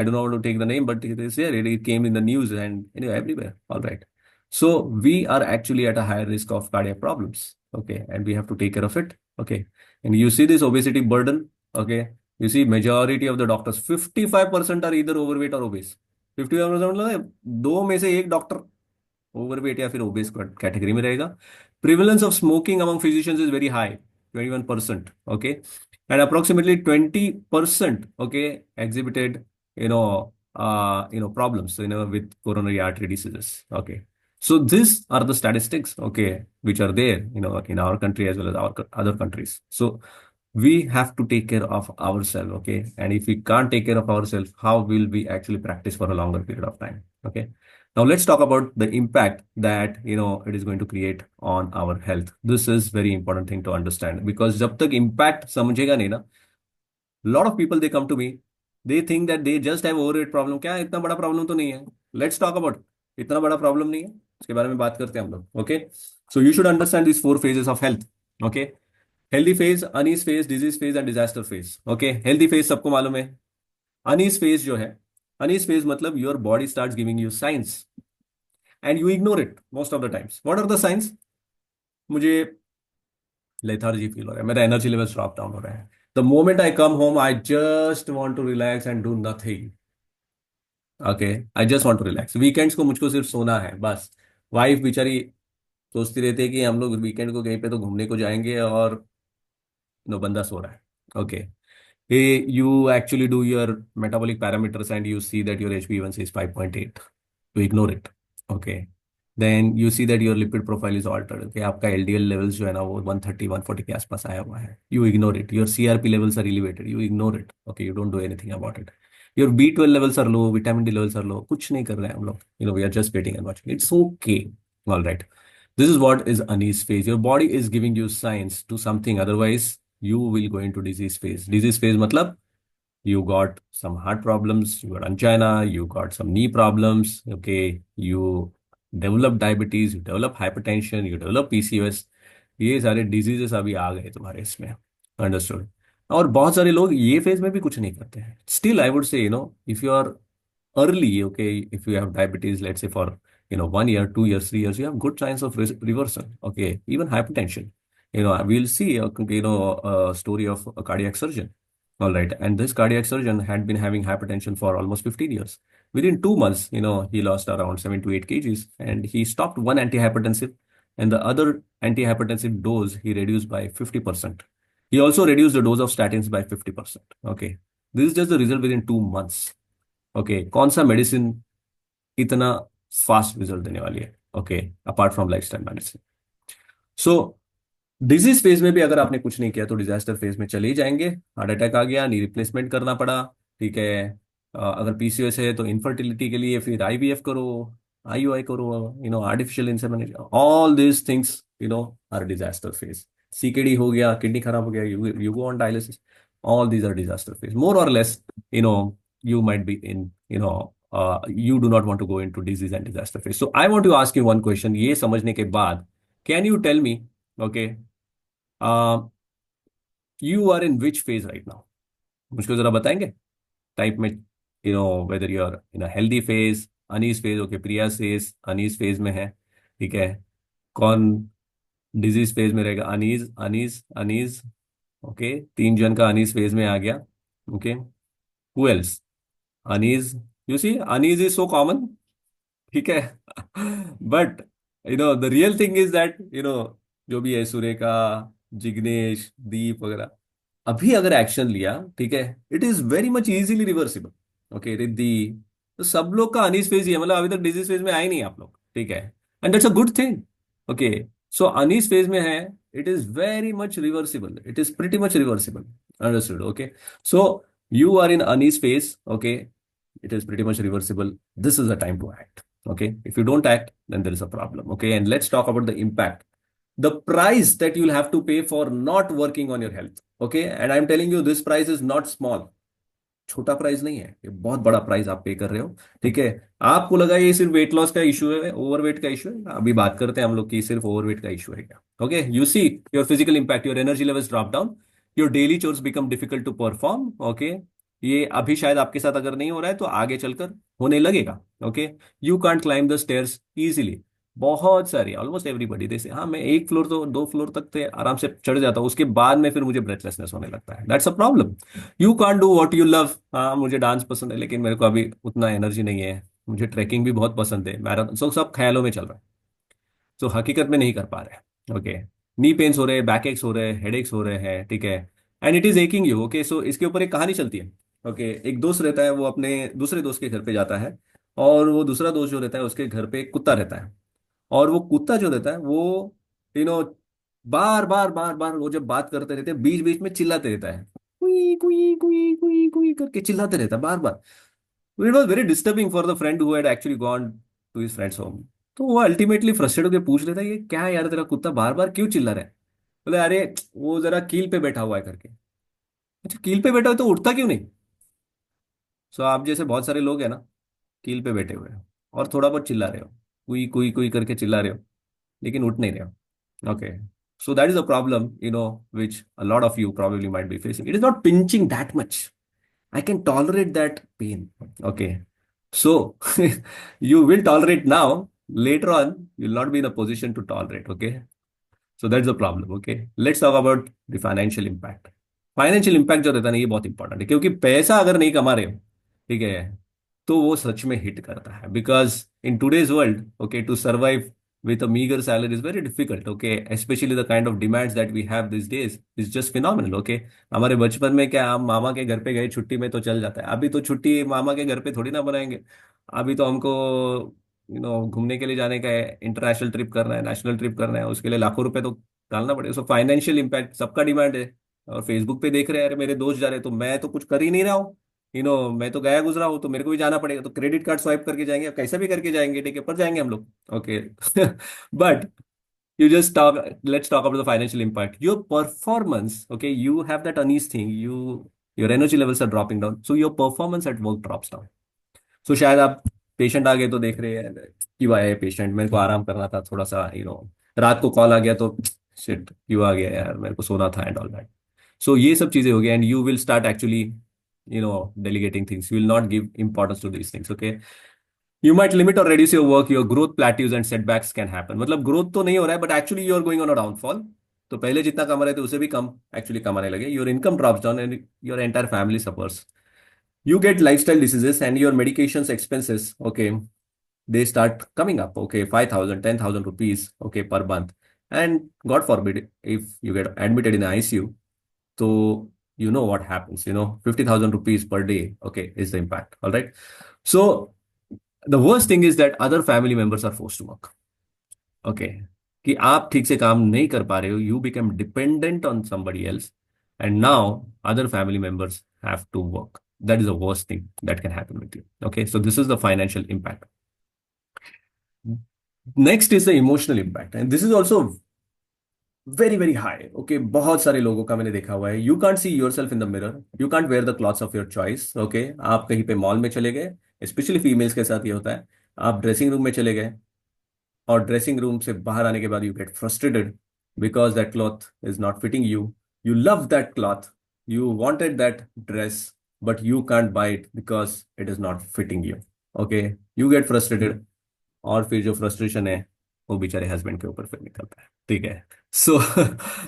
Speaker 1: don't know how to take the name, but it is here. It came in the news and everywhere. All right. So we are actually at a higher risk of cardiac problems. Okay. And we have to take care of it. Okay. And you see this obesity burden. Okay. You see majority of the doctors, 55% are either overweight or obese. 55% मतलब दो में से एक doctor overweight या फिर OBCs category में रहेगा. Prevalence of smoking among physicians is very high, 21%. Okay, and approximately 20%, okay, exhibited problems with coronary artery diseases. Okay, so these are the statistics, okay, which are there in our country as well as our other countries. So we have to take care of ourselves. Okay, and if we can't take care of ourselves, how will we actually practice for a longer period of time? Okay, now let's talk about the impact that it is going to create on our health. This is very important thing to understand, because जब तक impact समझेगा नहीं ना, lot of people, they come to me, they think that they just have overweight problem. क्या इतना बड़ा problem तो नहीं है. Let's talk about, इतना बड़ा प्रॉब्लम नहीं है, इसके बारे में बात करते हैं हम लोग. Okay, so you should understand this 4 phases of health. ओके, healthy phase, uneasy phase, disease phase and disaster phase. Okay, healthy phase सबको मालूम है. अनईज फेज जो है, अनईज फेज मतलब your body starts giving you signs and you ignore it most of the times. What are the signs? मुझे lethargy feel हो रहा है, मेरा एनर्जी लेवल ड्रॉप डाउन हो रहा है. The moment I come home, I just want to relax and do nothing. Okay, I just want to relax. Weekends को मुझको सिर्फ सोना है बस. वाइफ बेचारी सोचती रहती है कि हम लोग वीकेंड को कहीं पे तो घूमने को जाएंगे, और बंदा सो रहा है. Okay, you actually do your metabolic parameters and you see that your HbA1c is 5.8. You ignore it. Okay. Then you see that your lipid profile is altered. Okay, आपका LDL levels जो है ना वो 130 140 के आसपास आया हुआ है. You ignore it. Your CRP levels are elevated. You ignore it. Okay, you don't do anything about it. Your B12 levels are low, vitamin D levels are low. कुछ नहीं कर रहे हैं हम लोग. We are just waiting and watching. It's okay. All right. This is what is unease phase. Your body is giving you signs to something. Otherwise, you will go into disease phase. Disease phase matlab you got some heart problems, you got angina, you got some knee problems, okay, you develop diabetes, you develop hypertension, you develop PCOS. ये सारे diseases अभी आ गए तुम्हारे इसमें. Understood. और बहुत सारे लोग ये फेज में भी कुछ नहीं करते हैं. Still I would say if you are early, okay, if you have diabetes, let's say for 1 year, 2 years, 3 years, you have good chance of reversal. Okay, even hypertension. We'll see a story of a cardiac surgeon. All right, and this cardiac surgeon had been having hypertension for almost 15 years. Within 2 months, he lost around 7 to 8 kgs, and he stopped one antihypertensive, and the other antihypertensive dose he reduced by 50%. He also reduced the dose of statins by 50%. Okay, this is just the result within 2 months. Okay, कौन सा medicine इतना fast result देने वाली है? Okay, apart from lifestyle medicine. So disease phase में भी अगर आपने कुछ नहीं किया तो डिजास्टर फेज में चले ही जाएंगे. हार्ट अटैक आ गया, नी रिप्लेसमेंट करना पड़ा, ठीक है. अगर पीसीओएस है तो इनफर्टिलिटी के लिए फिर आईवीएफ करो, आईयूआई करो, artificial insemination. All these things are disaster phase. CKD हो गया, किडनी खराब हो गया, you go on dialysis. All these are disaster phase. More or less, you might be in you do not want to go into disease and disaster phase. So I want to ask you one question. ये समझने के बाद, can you tell me, okay, uh, you are in which phase right now? मुझको जरा बताएंगे type में, whether you are in a healthy phase, uneasy phase, okay, Priya says uneasy phase में है, ठीक है। कौन डिजीज फेज में रहेगा? अनीज, अनीज, अनीज, ओके, 3 जन का अनीज फेज में आ गया, okay. Who else? Uneasy, you see uneasy is so common, ठीक है। But the real thing is that, जो भी है, सुरेखा, जिग्नेश, दीप वगैरह, अभी अगर एक्शन लिया, ठीक है, it is very much easily reversible, okay. Riddhi, तो सब लोग का अनीस फेज ही है, मतलब अभी तक डिजीज फेज में आए नहीं आप लोग, ठीक है। And that's a good thing, okay. So uneasy phase में है, it is very much reversible, it is pretty much reversible, understood, okay. So you are in unease phase, okay, it is pretty much reversible. This is the time to act, okay. If you don't act, then there is a problem, okay. And let's talk about the impact, the price that you'll have to pay for not working on your health, okay. And I'm telling you, this price is not small, छोटा price नहीं है, ये बहुत बड़ा price आप पे कर रहे हो, ठीक है। आपको लगा ये सिर्फ वेट लॉस का इशू है, ओवरवेट का इशू है, अभी बात करते हैं हम लोग की सिर्फ ओवरवेट का इशू है क्या, okay. You see your physical impact, your energy levels drop down, your daily chores become difficult to perform, okay. ये अभी शायद आपके साथ अगर नहीं हो रहा है तो आगे चलकर होने लगेगा, okay. You can't climb the stairs easily, बहुत सारी, ऑलमोस्ट एवरीबडी जैसे, हाँ मैं 1 फ्लोर तो 2 फ्लोर तक तो आराम से चढ़ जाता हूँ, उसके बाद में फिर मुझे ब्रेथलेसनेस होने लगता है, that's a problem. You can't do what you love, हाँ मुझे डांस पसंद है लेकिन मेरे को अभी उतना एनर्जी नहीं है, मुझे ट्रैकिंग भी बहुत पसंद है, मैराथन, सब ख्यालों में चल रहा है, तो हकीकत में नहीं कर पा रहे, ओके। नी पेन्स हो रहे हैं, बैक एक्स हो रहे हैं, हेड एक्स हो रहे हैं, ठीक है। And it is aching you, okay. So इसके ऊपर एक कहानी चलती है, ओके। एक दोस्त रहता है, वो अपने दूसरे दोस्त के घर पे जाता है, और वो दूसरा दोस्त जो रहता है उसके घर पे एक कुत्ता रहता है, और वो कुत्ता जो रहता है वो, यू नो बार बार बार बार वो जब बात करते रहते हैं बीच बीच में चिल्लाते रहता है, कुई कुई कुई कुई कुई करके चिल्लाते रहता है बार बार। It was very disturbing for the friend who had actually gone to his friends home. तो वो अल्टीमेटली फ्रस्ट्रेट होकर पूछ लेता है, ये क्या है यार, तेरा कुत्ता बार बार क्यों चिल्ला रहा है? बोले, अरे वो जरा कील पे बैठा हुआ है करके। अच्छा, कील पे बैठा हुआ तो उठता क्यों नहीं? सो आप जैसे बहुत सारे लोग हैं ना, कील पे बैठे हुए हैं और थोड़ा बहुत चिल्ला रहे हो, कुई कुई कुई करके चिल्ला रहे हो, लेकिन उठ नहीं रहे हो, okay. So that is a problem, which a lot of you probably might be facing. It is not pinching that much, I can tolerate that pain, okay. So you will tolerate now, later on you'll not be in a position to tolerate, okay. So that's the problem, okay. Let's talk about the financial impact. Financial impact जो रहता है ना, ये बहुत important है, क्योंकि पैसा अगर नहीं कमा रहे हो, ठीक है, तो वो सच में हिट करता है, because in today's world, okay, to survive with a meager salary is very difficult, okay, especially the kind of demands that we have these days is just phenomenal, okay. हमारे बचपन में क्या, हम मामा के घर पे गए छुट्टी में तो चल जाता है, अभी तो छुट्टी मामा के घर पे थोड़ी ना बनाएंगे, अभी तो हमको घूमने के लिए जाने का है, इंटरनेशनल ट्रिप करना है, नेशनल ट्रिप करना है, उसके लिए लाखों रुपए तो डालना पड़ेगा। सो फाइनेंशियल इम्पैक्ट सबका डिमांड है, और फेसबुक पे देख रहे हैं, अरे मेरे दोस्त जा रहे हैं तो मैं तो कुछ कर ही नहीं रहा हूँ, मैं तो गया गुजरा हूँ, तो मेरे को भी जाना पड़ेगा, तो क्रेडिट कार्ड स्वाइप करके जाएंगे, कैसा भी करके जाएंगे, ठीक है, पर जाएंगे हम लोग, okay. But you just talk, let's talk about the financial impact, your performance, okay, you have that unease thing, your energy levels are dropping down, so your performance at work drops down. So शायद आप patient आ गए तो देख रहे हैं, क्यों आया है पेशेंट, मेरे को आराम करना था थोड़ा सा, रात को कॉल आ गया तो शिट क्यों आ गया यार, मेरे को सोना था, एंड ऑल दैट। सो ये सब चीजें हो गई, and you will start actually delegating things, you will not give importance to these things, okay. You might limit or reduce your work, your growth plateaus and setbacks can happen, मतलब growth तो नहीं हो रहा है, but actually you are going on a downfall. तो पहले जितना कमा रहे थे उसे भी कम एक्चुअली कमाने लगे, your income drops down and your entire family suffers. You get lifestyle diseases and your medications expenses, okay, they start coming up, okay, 5,000, 10,000 rupees, okay, per month. And God forbid, if you get admitted in the ICU, so you know what happens, 50,000 rupees per day, okay, is the impact, all right. So the worst thing is that other family members are forced to work, okay, कि आप ठीक से काम नहीं कर पा रहे हो, you become dependent on somebody else, and now other family members have to work. That is the worst thing that can happen with you, okay. So this is the financial impact. Next is the emotional impact, and this is also very very high, okay. बहुत सारे लोगों का मैंने देखा हुआ है, you can't see your self in the mirror, you can't where the clothes of your choice, okay. आप कहीं पे मॉल में चले गए, स्पेशली फीमेल्स के साथ ये होता है। आप ड्रेसिंग रूम में चले गए और ड्रेसिंग रूम से बाहर आने के बाद you get frustrated because that cloth is not fitting you. You love that cloth, you wanted that dress, but you can't buy it because it is not fitting you. Okay, you get frustrated, और फिर जो frustration है वो बेचारे husband के ऊपर फिर निकलता है। ठीक है। So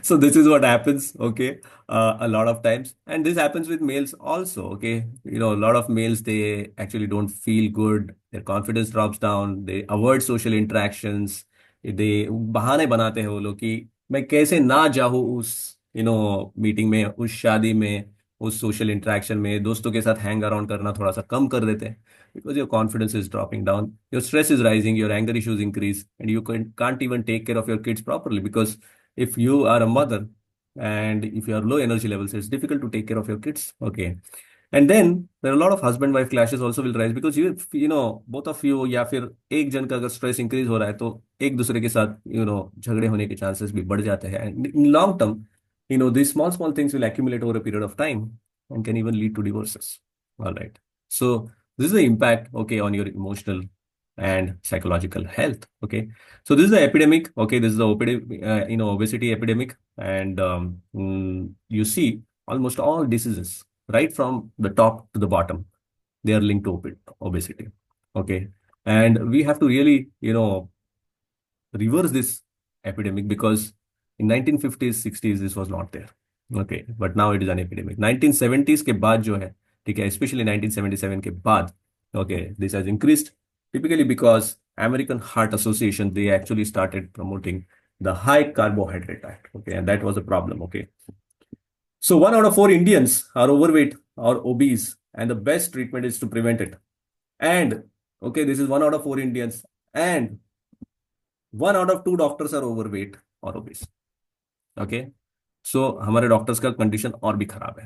Speaker 1: so this is what happens, okay, a lot of times, and this happens with males also, okay. A lot of males, they actually don't feel good, their confidence drops down, they avoid social interactions, they बहाने बनाते हैं वो लोग कि मैं कैसे ना जाऊँ उस मीटिंग में, उस शादी में, उस सोशल इंटरेक्शन में। दोस्तों के साथ हैंग अराउंड करना थोड़ा सा कम कर देते हैं because your confidence is dropping down, your stress is rising, your anger issues increase, and you can't even take care of your kids properly because if you are a mother and if you are low energy levels, it's difficult to take care of your kids. Okay. And then there are a lot of husband wife clashes also will rise because both of you, या फिर एक जन का अगर stress increase हो रहा है तो एक दूसरे के साथ झगड़े होने के चांसेस भी बढ़ जाते हैं। In long term, these small small things will accumulate over a period of time and can even lead to divorces. All right. So this is the impact, okay, on your emotional and psychological health. Okay. So this is the epidemic. Okay. This is the obesity epidemic. And you see almost all diseases, right from the top to the bottom, they are linked to obesity. Okay. And we have to really, reverse this epidemic because in 1950s 60s this was not there. Okay, but now it is an epidemic 1970s के बाद जो है, ठीक है, especially 1977 के बाद, okay, this has increased typically because American Heart Association, they actually started promoting the high carbohydrate diet. Okay, and that was a problem. Okay, so 1 out of 4 Indians are overweight or obese, and the best treatment is to prevent it. And okay, this is 1 out of 4 Indians, and 1 out of 2 doctors are overweight or obese. Okay, so हमारे doctors का condition और भी खराब है।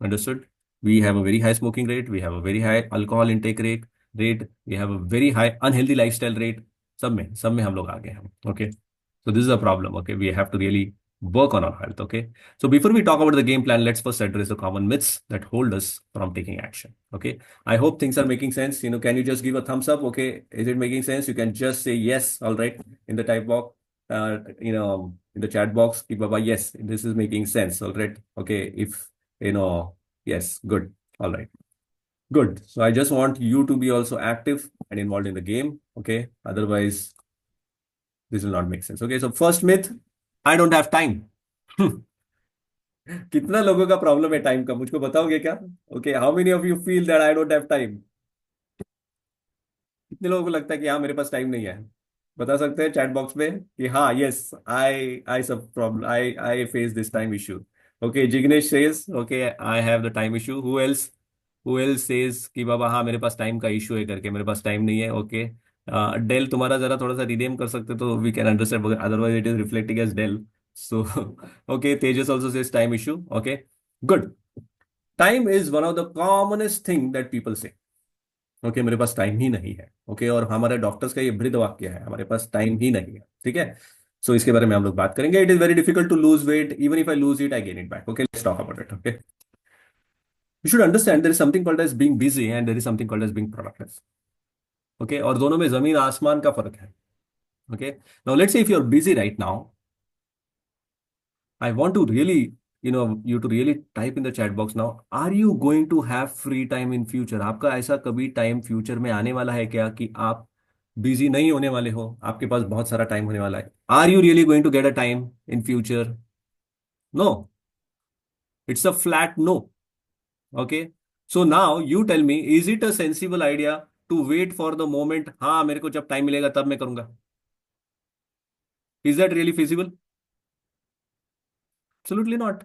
Speaker 1: Understood? We have a very high smoking rate, we have a very high alcohol intake rate, we have a very high unhealthy lifestyle rate. सब में हम लोग आगे हैं। Okay, so this is a problem. Okay, we have to really work on our health. Okay, so before we talk about the game plan, let's first address the common myths that hold us from taking action. Okay, I hope things are making sense. Can you just give a thumbs up? Okay, is it making sense? You can just say yes. All right, in the type box, in the chat box, keep Baba, yes, this is making sense. All right. Okay, if yes, good. All right. Good. So I just want you to be also active and involved in the game. Okay. Otherwise, this will not make sense. Okay. So first myth, I don't have time. कितना लोगों का problem है time का, मुझको बताओगे क्या? Okay, how many of you feel that I don't have time? कितने लोगों को लगता है कि हाँ मेरे पास टाइम नहीं है? बता सकते हैं चैट बॉक्स में कि हाँ, यस, आई सब problem, I face this time issue. Okay, Jignesh says okay I have the time issue. Who else says कि बाबा हाँ मेरे पास टाइम का इशू है करके, मेरे पास टाइम नहीं है। ओके, डेल तुम्हारा जरा थोड़ा सा रिडेम कर सकते तो we can understand, otherwise it is reflecting as डेल। So okay, Tejas also says time issue. Okay, good. Time is one of the commonest thing that people say. Okay, मेरे पास टाइम ही नहीं है। ओके, और हमारे डॉक्टर्स का ये बृहद वाक्य है, हमारे पास टाइम ही नहीं है। ठीक है, सो इसके बारे में हम लोग बात करेंगे। It is very difficult to lose weight, even if I lose it I gain it back. Okay, let's talk about it. Okay, you should understand there is something called as being busy and there is something called as being productive. Okay, और दोनों में जमीन आसमान का फर्क है। Okay, now let's say if you are busy right now, I want to really, you to really type in the chat box now. Are you going to have free time in future? आपका ऐसा कभी time future में आने वाला है क्या कि आप बिजी नहीं होने वाले हो, आपके पास बहुत सारा टाइम होने वाला है? Are you really going to get a time in future? No, it's a flat no. Okay, so now you tell me, is it a sensible idea to wait for the moment, हाँ मेरे को जब time मिलेगा तब मैं करूंगा? Is that really feasible? Absolutely not.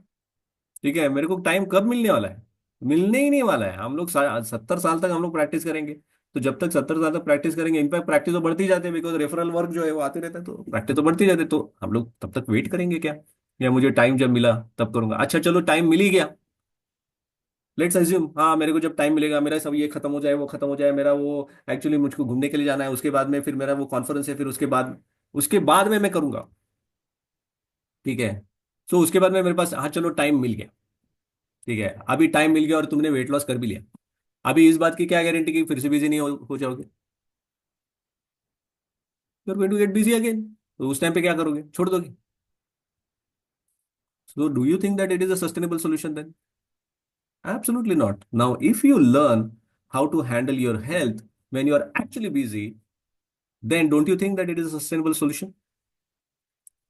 Speaker 1: ठीक है, मेरे को टाइम कब मिलने वाला है? मिलने ही नहीं वाला है। हम लोग 70 साल तक हम लोग प्रैक्टिस करेंगे, तो जब तक 70 साल तक प्रैक्टिस करेंगे, इनफैक्ट प्रैक्टिस तो बढ़ती जाती है बिकॉज रेफरल वर्क जो है वो आते रहता है, तो प्रैक्टिस तो बढ़ती जाती है, तो हम लोग तब तक वेट करेंगे क्या? या मुझे टाइम जब मिला तब करूंगा? अच्छा चलो, टाइम मिल ही गया, लेट्स अज्यूम, हाँ मेरे को जब टाइम मिलेगा, मेरा सब ये खत्म हो जाए, वो खत्म हो जाए, मेरा वो एक्चुअली मुझको घूमने के लिए जाना है, उसके बाद में फिर मेरा वो कॉन्फ्रेंस है, फिर उसके बाद में मैं करूंगा। ठीक है, सो उसके बाद में मेरे पास, हाँ चलो टाइम मिल गया। ठीक है, अभी टाइम मिल गया और तुमने वेट लॉस कर भी लिया। अभी इस बात की क्या गारंटी कि फिर से बिजी नहीं हो जाओगे? You are going to get busy again. तो उस टाइम पे क्या करोगे, छोड़ दोगे? So do you think that it is a sustainable solution then? Absolutely not. Now, if you learn how to handle your health when you are actually busy, then don't you think that it is a sustainable solution?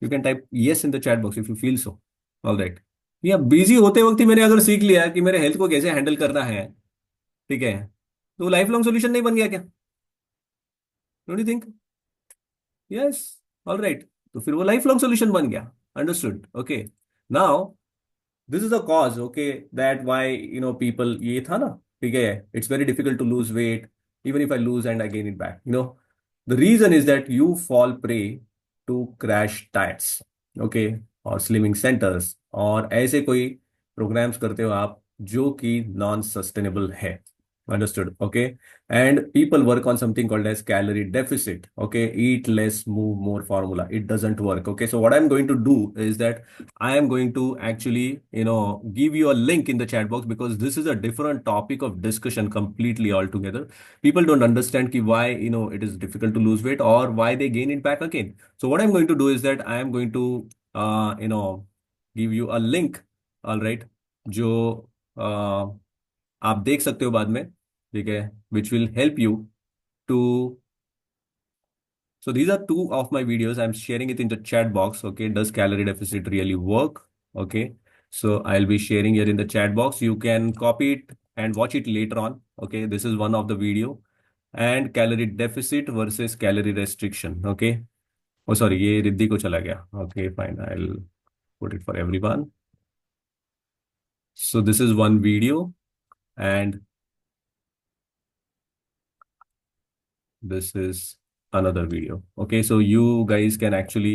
Speaker 1: You can type yes in the chat box if you feel so. All right. या busy होते वक्त ही मैंने अगर सीख लिया कि मेरे health को कैसे हैंडल करना है, ठीक है, तो लाइफ लॉन्ग सोल्यूशन नहीं बन गया क्या? Don't you think? Yes. All right, तो फिर वो लाइफ लॉन्ग सोल्यूशन बन गया। Understood, okay. Now this is the cause, okay, that why people, ये था ना, ठीक है, it's very difficult to lose weight even if I lose and I gain it back, the reason is that you fall prey to crash diets, okay, और slimming centres और ऐसे कोई programmes करते हो आप जो कि नॉन सस्टेनेबल है। Understood. Okay. And people work on something called as calorie deficit. Okay. Eat less, move more formula. It doesn't work. Okay. So what I'm going to do is that I am going to actually, give you a link in the chat box because this is a different topic of discussion completely altogether. People don't understand ki why, it is difficult to lose weight or why they gain it back again. So what I'm going to do is that I am going to, give you a link. All right. जो आप देख सकते हो बाद में, ठीक है, which will help you to, so these are two of my videos. I'm sharing it in the chat box. Okay, does calorie deficit really work? Okay, so I'll be sharing it in the chat box. You can copy it and watch it later on. Okay, this is one of the video, and calorie deficit versus calorie restriction. Okay, oh sorry, ये रिद्धि को चला गया. Okay, fine, I'll put it for everyone. So this is one video, and this is another video. Okay, so you guys can actually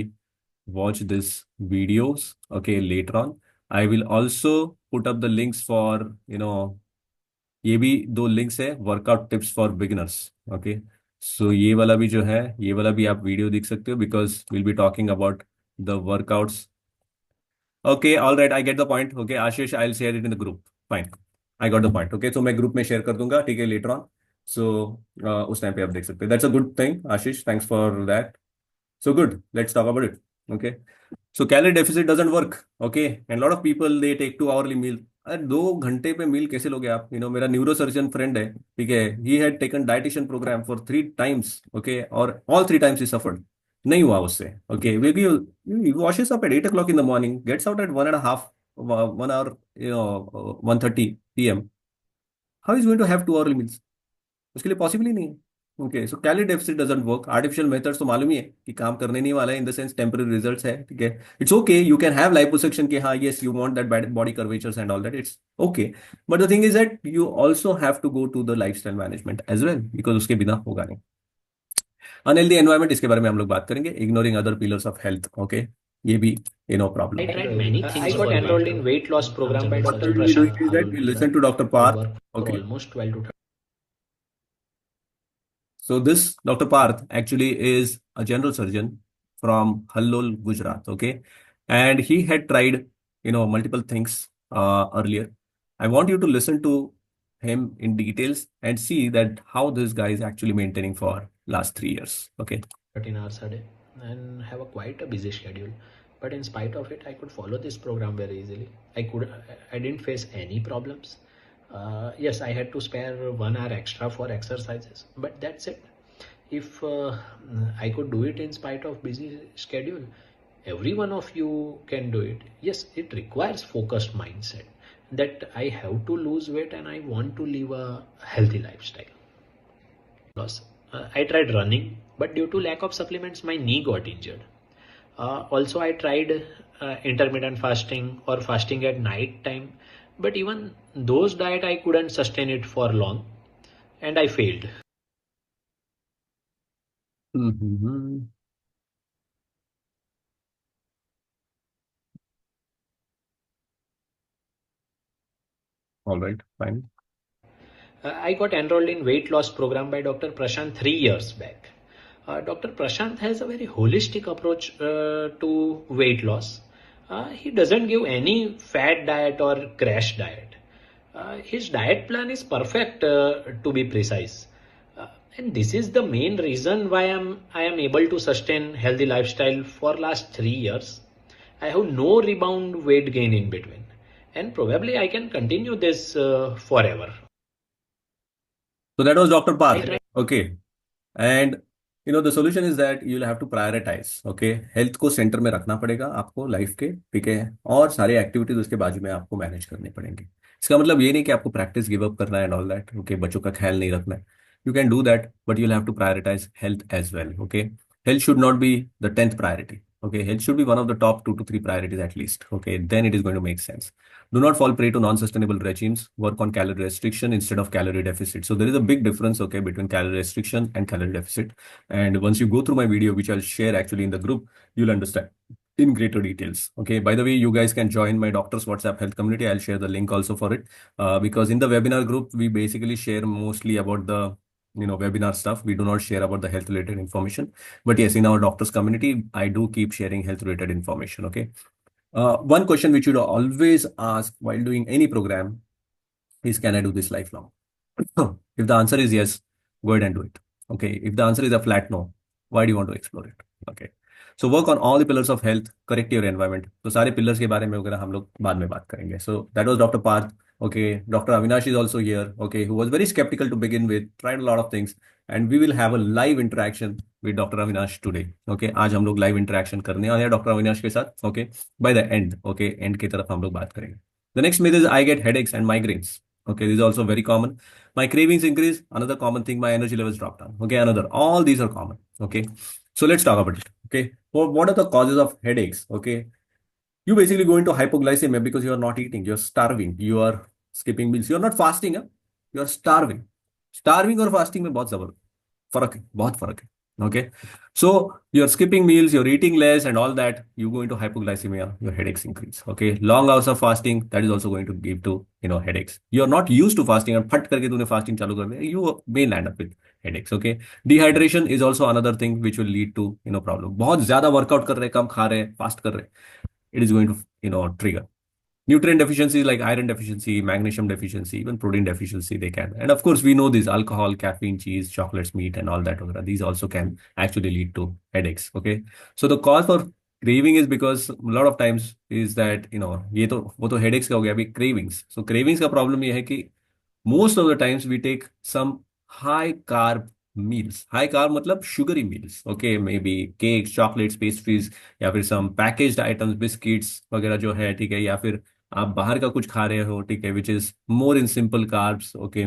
Speaker 1: watch this videos, okay, later on. I will also put up the links for, ये भी दो links है, workout tips for beginners. Okay, so ये वाला भी जो है, ये वाला भी आप वीडियो देख सकते हो because will be talking about the workouts. Okay, all right, I get the point. Okay Ashish, I will share it in the group. Fine, I got the point. Okay, तो मैं ग्रुप में share कर दूंगा, ठीक है, later on. सो उस time पे आप देख सकते हैं। That's a good thing Ashish, thanks for that. So good. Let's talk about it. Okay. So calorie deficit doesn't work. Okay. And a lot of people they take 2 hourly meal. अरे 2 घंटे पे मील कैसे लोगे आप? मेरा न्यूरो सर्जन फ्रेंड है, ठीक है, he had taken dietitian programme for 3 times. Okay, और ऑल 3 times ही सफर्ड, नहीं हुआ उससे। Okay, we washes up at 8 o'clock in the morning, gets out at 1.5 1 hour 1:30 p.m. How is going to have 2 hourly meals? उसके लिए possible ही नहीं है। Okay, so calorie deficit doesn't work. Artificial methods तो मालूम ही है कि काम करने नहीं वाला है, in the sense temporary results है, ठीक है। It's okay, you can have liposuction कि हाँ yes you want that body curvatures and all that, it's okay. But the thing is that you also have to go to the lifestyle management as well, because उसके बिना होगा नहीं। Unhealthy environment, इसके बारे में हम लोग बात करेंगे। Ignoring other pillars of health, okay, ये भी problem.
Speaker 2: I tried many things. I got enrolled in weight loss program by Dr.
Speaker 1: What we'll be doing
Speaker 2: Prashant.
Speaker 1: is that we'll listen to Dr. Parth.
Speaker 2: For
Speaker 1: Okay.
Speaker 2: almost 12 to 13.
Speaker 1: So this Dr. Parth actually is a general surgeon from Hallol, Gujarat. Okay, and he had tried, multiple things earlier. I want you to listen to him in details and see that how this guy is actually maintaining for last 3 years. Okay.
Speaker 2: 13 hours a day and have a quite a busy schedule, but in spite of it I could follow this program very easily. I didn't face any problems. Yes, I had to spare 1 hour extra for exercises, but that's it. If I could do it in spite of busy schedule, every one of you can do it. Yes, it requires focused mindset that I have to lose weight and I want to live a healthy lifestyle. Loss. I tried running, but due to lack of supplements, my knee got injured. Also, I tried intermittent fasting or fasting at night time, but even those diet I couldn't sustain it for long, and I failed.
Speaker 1: Mm-hmm. All right, fine.
Speaker 2: I got enrolled in weight loss program by Dr. Prashant 3 years back. Dr. Prashant has a very holistic approach to weight loss. He doesn't give any fat diet or crash diet. His diet plan is perfect, to be precise. Uh, and this is the main reason why I am able to sustain healthy lifestyle for last 3 years. I have no rebound weight gain in between, and probably I can continue this forever.
Speaker 1: So that was Dr.
Speaker 2: I
Speaker 1: Parth.
Speaker 2: try.
Speaker 1: Okay. And the solution is that you'll have to prioritize. Okay, health को centre में रखना पड़ेगा आपको life के, ठीक है। और सारी एक्टिविटीज उसके बाजू में आपको मैनेज करने पड़ेंगे। इसका मतलब ये नहीं कि आपको प्रैक्टिस गिव अप करना है एंड ऑल दैट। ओके, बच्चों का ख्याल नहीं रखना है। You can do that, but you'll have to prioritise health as well. Okay, health should not be the 10th priority. Okay, health should be one of the top 2 to 3 priorities at least. Okay, then it is going to make sense. Do not fall prey to non-sustainable regimes. Work on calorie restriction instead of calorie deficit. So there is a big difference, okay, between calorie restriction and calorie deficit. And once you go through my video, which I'll share actually in the group, you'll understand in greater details. Okay, by the way, you guys can join my doctor's WhatsApp health community. I'll share the link also for it, because in the webinar group, we basically share mostly about the webinar stuff. We do not share about the health related information. But yes, in our doctors community, I do keep sharing health related information. Okay. One question which you always ask while doing any program is, can I do this lifelong? If the answer is yes, go ahead and do it. Okay. If the answer is a flat no, why do you want to explore it? Okay. So work on all the pillars of health, correct your environment. तो सारे pillars के बारे में वगैरह हम लोग बाद में बात करेंगे. So that was Dr. Parth. Okay. Dr. Avinash is also here. Okay. Who was very skeptical to begin with, tried a lot of things. And we will have a live interaction with Dr. Avinash today. Okay. आज हम लोग live interaction करने वाले हैं Dr. Avinash के साथ. Okay. By the end. Okay. End की तरफ हम लोग बात करेंगे. The next myth is I get headaches and migraines. Okay. This is also very common. My cravings increase. Another common thing. My energy levels drop down. Okay. Another. All these are common. Okay. So let's talk about it. Okay. What are the causes of headaches? Okay. You basically go into hypoglycemia because you are not eating. You're starving. You are skipping meals. You're not fasting. Huh? You are starving. Starving और fasting में बहुत जबर फर्क है, बहुत फर्क है। Okay. So you're skipping meals, you're eating less and all that, you go into hypoglycemia, your headaches increase. Okay. Long hours of fasting, that is also going to give to, headaches. You're not used to fasting and फट करके तूने fasting चालू कर दिया, you may land up with headaches. Okay. Dehydration is also another thing which will lead to, problem. बहुत ज्यादा workout कर रहे हैं, कम खा रहे हैं, fast कर रहे हैं, it is going to, trigger. Nutrient deficiencies like iron deficiency, magnesium deficiency, even protein deficiency, they can. And of course, we know this alcohol, caffeine, cheese, chocolates, meat, and all that. These also can actually lead to headaches. Okay. So the cause for craving is because a lot of times is that, ये तो वो तो headaches का हो गया, अभी cravings. So cravings का problem ये है कि most of the times we take some high carb meals. High carb मतलब sugary meals. Okay, maybe cakes, chocolates, pastries, या फिर some packaged items, biscuits वगैरह जो है, ठीक है, या फिर आप बाहर का कुछ खा रहे हो, ठीक है, which is more in simple carbs. Okay,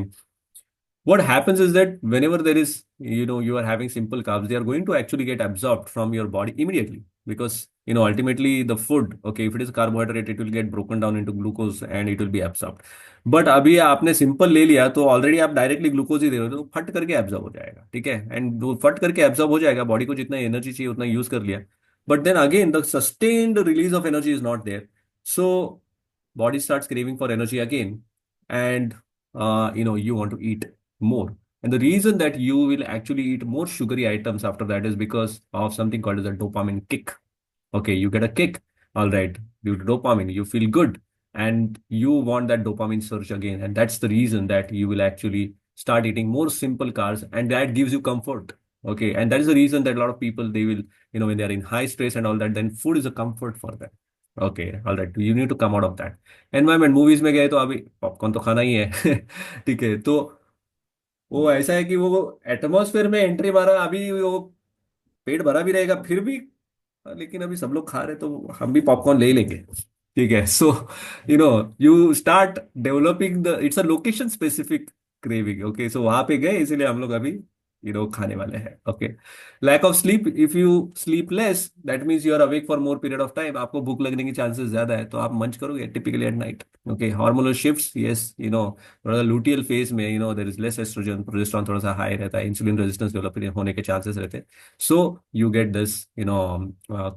Speaker 1: what happens is that whenever there is, you are having simple carbs, they are going to actually get absorbed from your body immediately, because ultimately the food, okay, if it is carbohydrate, it will get broken down into glucose and it will be absorbed. But अभी आपने simple ले लिया तो already आप directly glucose ही दे रहे हो, तो फट करके एब्जॉर्ब हो जाएगा, ठीक है। एंड वो फट करके एब्जॉर्ब हो जाएगा, बॉडी को जितना एनर्जी चाहिए उतना यूज कर लिया, but then again the sustained release of energy is not there, so body starts craving for energy again, and you want to eat more. And the reason that you will actually eat more sugary items after that is because of something called as a dopamine kick. Okay, you get a kick, all right, due to dopamine, you feel good, and you want that dopamine surge again. And that's the reason that you will actually start eating more simple carbs, and that gives you comfort. Okay, and that is the reason that a lot of people, they will, when they are in high stress and all that, then food is a comfort for them. Okay, alright, you need to come out of that environment. Movies में गए तो अभी popcorn तो खाना ही है ठीक है, तो वो ऐसा है कि वो एटमॉस्फेयर में एंट्री मारा, अभी वो पेट भरा भी रहेगा फिर भी, लेकिन अभी सब लोग खा रहे तो हम भी पॉपकॉर्न ले ही लेंगे, ठीक है। So you start developing the, it's a location specific craving. Okay, so वहां पे गए, इसीलिए हम लोग अभी खाने वाले हैं। Okay, lack of sleep, if you sleep less, that means you are awake for more period of time, आपको भूख लगने की चांसेस ज्यादा है, तो आप मंच करोगे typically at night. Okay, hormonal shifts, yes, थोड़ा सा लूटियल फेज में, there is less oestrogen, progesterone थोड़ा सा हाई रहता है, इंसुलिन रेजिस्टेंस डेवलप होने के चांसेस रहते हैं, सो you get this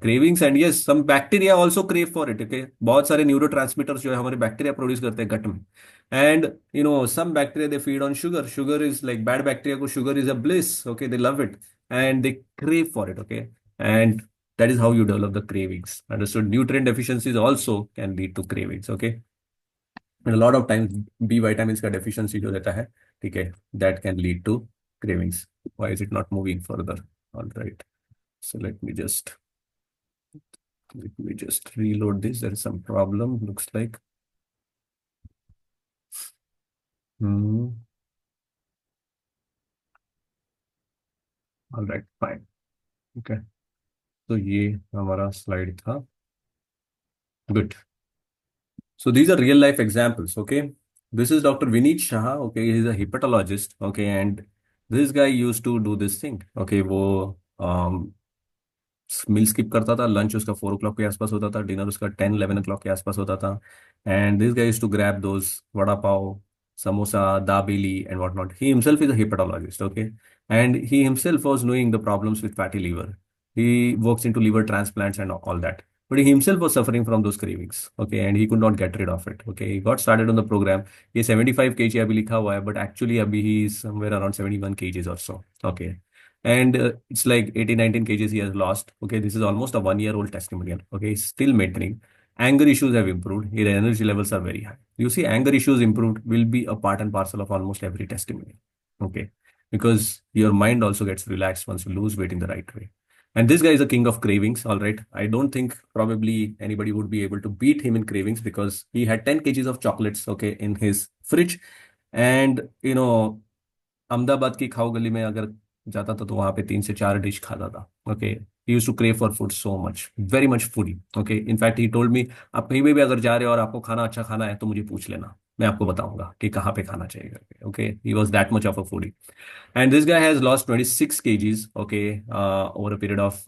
Speaker 1: cravings, and yes, some bacteria also crave for it. Okay, बहुत सारे न्यूरोट्रांसमीटर्स जो है हमारे बैक्टीरिया प्रोड्यूस करते हैं गट में, and some bacteria they feed on sugar. Sugar is like bad bacteria को sugar is a bliss. Okay, they love it and they crave for it. Okay, and that is how you develop the cravings. Understood? Nutrient deficiencies also can lead to cravings. Okay, And a lot of times B vitamins का deficiency जो रहता है, ठीक है, that can lead to cravings. Why is it not moving further? All right. So let me just reload this. There is some problem. Looks like. Hmm. All right. Fine. Okay. तो ये हमारा slide था. Good. So these are real life examples. Okay. This is Dr. Vineet Shah. Okay. He's a hepatologist. Okay. And this guy used to do this thing. Okay. वो मील skip करता था. Lunch उसका 4 o'clock के आसपास होता था. Dinner उसका 10-11 o'clock के आसपास होता था. And this guy used to grab those vada pav, samosa, dabeli, and whatnot. He himself is a hepatologist, okay? And he himself was knowing the problems with fatty liver. He works into liver transplants and all that. But he himself was suffering from those cravings, okay? And he could not get rid of it, okay? He got started on the program. ये 75 kg अभी लिखा हुआ है, but actually अभी he is somewhere around 71 kgs or so, okay? And it's like 18-19 kgs he has lost, okay? This is almost a 1-year-old testimonial, okay? He's still maintaining. Anger issues have improved. His energy levels are very high. You see, anger issues improved will be a part and parcel of almost every testimonial, okay? Because your mind also gets relaxed once you lose weight in the right way. And this guy is a king of cravings, all right? I don't think probably anybody would be able to beat him in cravings because he had 10 kgs of chocolates, okay, in his fridge. And, Ahmedabad की खाओ गली में अगर जाता था तो वहां पे 3 से 4 डिश खाता था, okay? He used to crave for food so much, very much foodie, okay? In fact he told me, आप कहीं पे भी अगर जा रहे हो और आपको खाना अच्छा खाना है तो मुझे पूछ लेना, मैं आपको बताऊंगा कि कहाँ पे खाना चाहिए करके, okay? He was that much of a foodie. And this guy has lost 26 kgs, okay, over a period of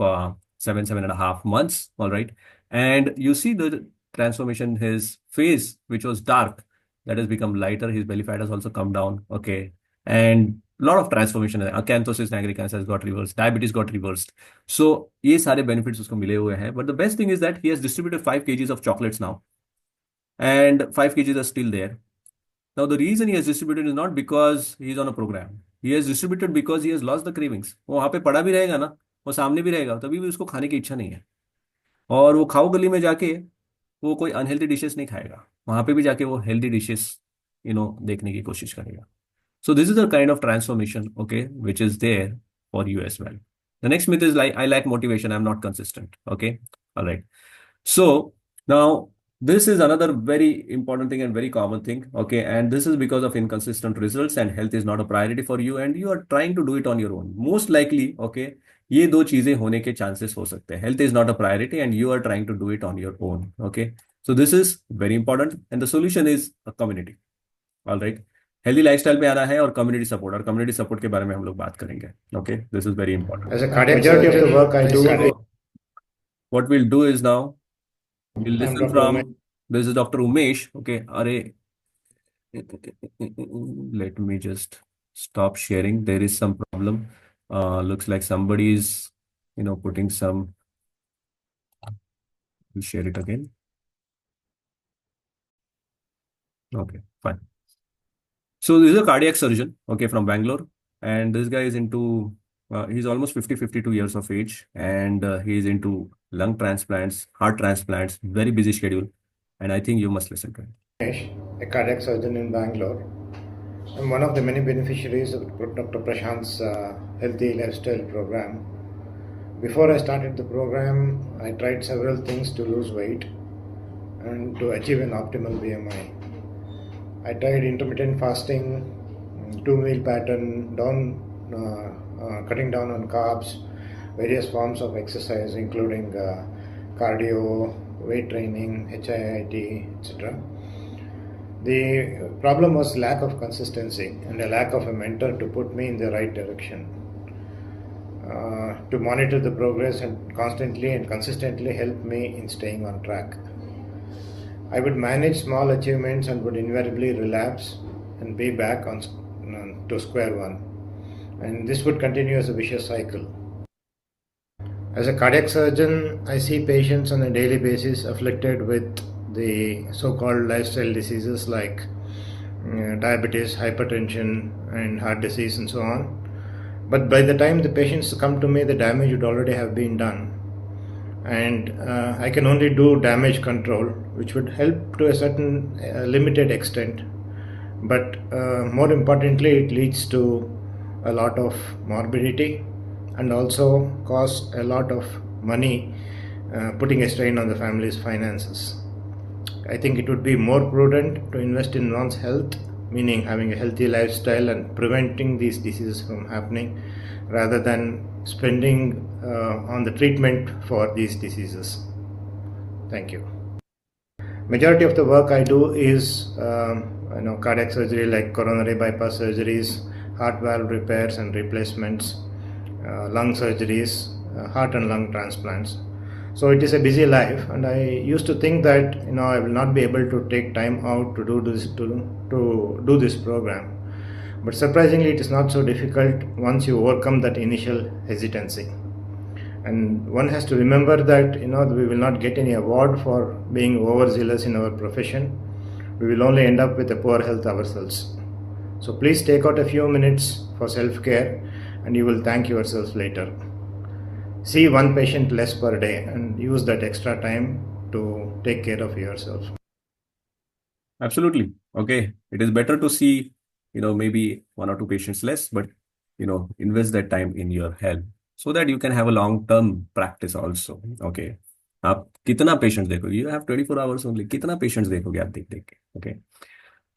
Speaker 1: 7.5 months, all right. And you see the transformation, his face, which was dark, that has become lighter. His belly fat has also come down, okay. And a lot of transformation. Acanthosis nigricans has got reversed. Diabetes got reversed. So, ये सारे benefits उसको मिले हुए हैं. But the best thing is that he has distributed 5 kgs of chocolates now. And 5 kgs are still there. Now, the reason he has distributed is not because he is on a program. He has distributed because he has lost the cravings. वो वहाँ पे पड़ा भी रहेगा ना, वो सामने भी रहेगा, तभी भी उसको खाने की इच्छा नहीं है. और वो खाओ गली में जाके वो कोई अनहेल्दी डिशेस नहीं खाएगा, वहाँ पे भी जाके वो हेल्दी डिशेस देखने की कोशिश करेगा. So this is the kind of transformation, okay, which is there for you as well. The next myth is like, I lack motivation, I'm not consistent, okay? All right. So now this is another very important thing and very common thing, okay? And this is because of inconsistent results and health is not a priority for you and you are trying to do it on your own. Most likely, okay, ये दो चीजें होने के chances हो सकते हैं. Health is not a priority and you are trying to do it on your own, okay? So this is very important and the solution is a community, all right? Healthy lifestyle पे आना है और community support के बारे में हम लोग बात करेंगे, okay? This is very important.
Speaker 3: As a cardiac majority of the work I do,
Speaker 1: what will do is now we'll
Speaker 3: I'm
Speaker 1: listen
Speaker 3: Dr.
Speaker 1: from
Speaker 3: Umesh.
Speaker 1: this is Dr. Umesh, okay? अरे let me just stop sharing. There is some problem. Looks like somebody is putting some. We'll share it again. Okay, fine. So this is a cardiac surgeon, okay, from Bangalore, and this guy is into. He's almost 52 years of age, and he is into lung transplants, heart transplants. Very busy schedule, and I think you must listen to him.
Speaker 3: Umesh, a cardiac surgeon in Bangalore. I'm one of the many beneficiaries of Dr. Prashant's healthy lifestyle program. Before I started the program, I tried several things to lose weight and to achieve an optimal BMI. I tried intermittent fasting, 2-meal pattern, cutting down on carbs, various forms of exercise including cardio, weight training, HIIT, etc. The problem was lack of consistency and a lack of a mentor to put me in the right direction, to monitor the progress and constantly and consistently help me in staying on track. I would manage small achievements and would invariably relapse and be back to square one. And this would continue as a vicious cycle. As a cardiac surgeon, I see patients on a daily basis afflicted with the so-called lifestyle diseases like diabetes, hypertension, and heart disease and so on. But by the time the patients come to me, the damage would already have been done. and I can only do damage control, which would help to a certain limited extent. But more importantly, it leads to a lot of morbidity and also costs a lot of money, putting a strain on the family's finances. I think it would be more prudent to invest in one's health, meaning having a healthy lifestyle and preventing these diseases from happening, rather than spending on the treatment for these diseases. Thank you. Majority of the work I do is cardiac surgery, like coronary bypass surgeries, heart valve repairs and replacements, lung surgeries, heart and lung transplants. So it is a busy life, and I used to think that I will not be able to take time out to do this program. But surprisingly, it is not so difficult once you overcome that initial hesitancy. And one has to remember that we will not get any award for being overzealous in our profession. We will only end up with a poor health ourselves. So please take out a few minutes for self-care, and you will thank yourself later. See one patient less per day and use that extra time to take care of yourself.
Speaker 1: Absolutely. Okay. It is better to see, maybe one or two patients less, but, invest that time in your health so that you can have a long-term practice also. Okay. आप कितना patients देखोगे? You have 24 hours only. कितना patients देखोगे आप देख के? Okay.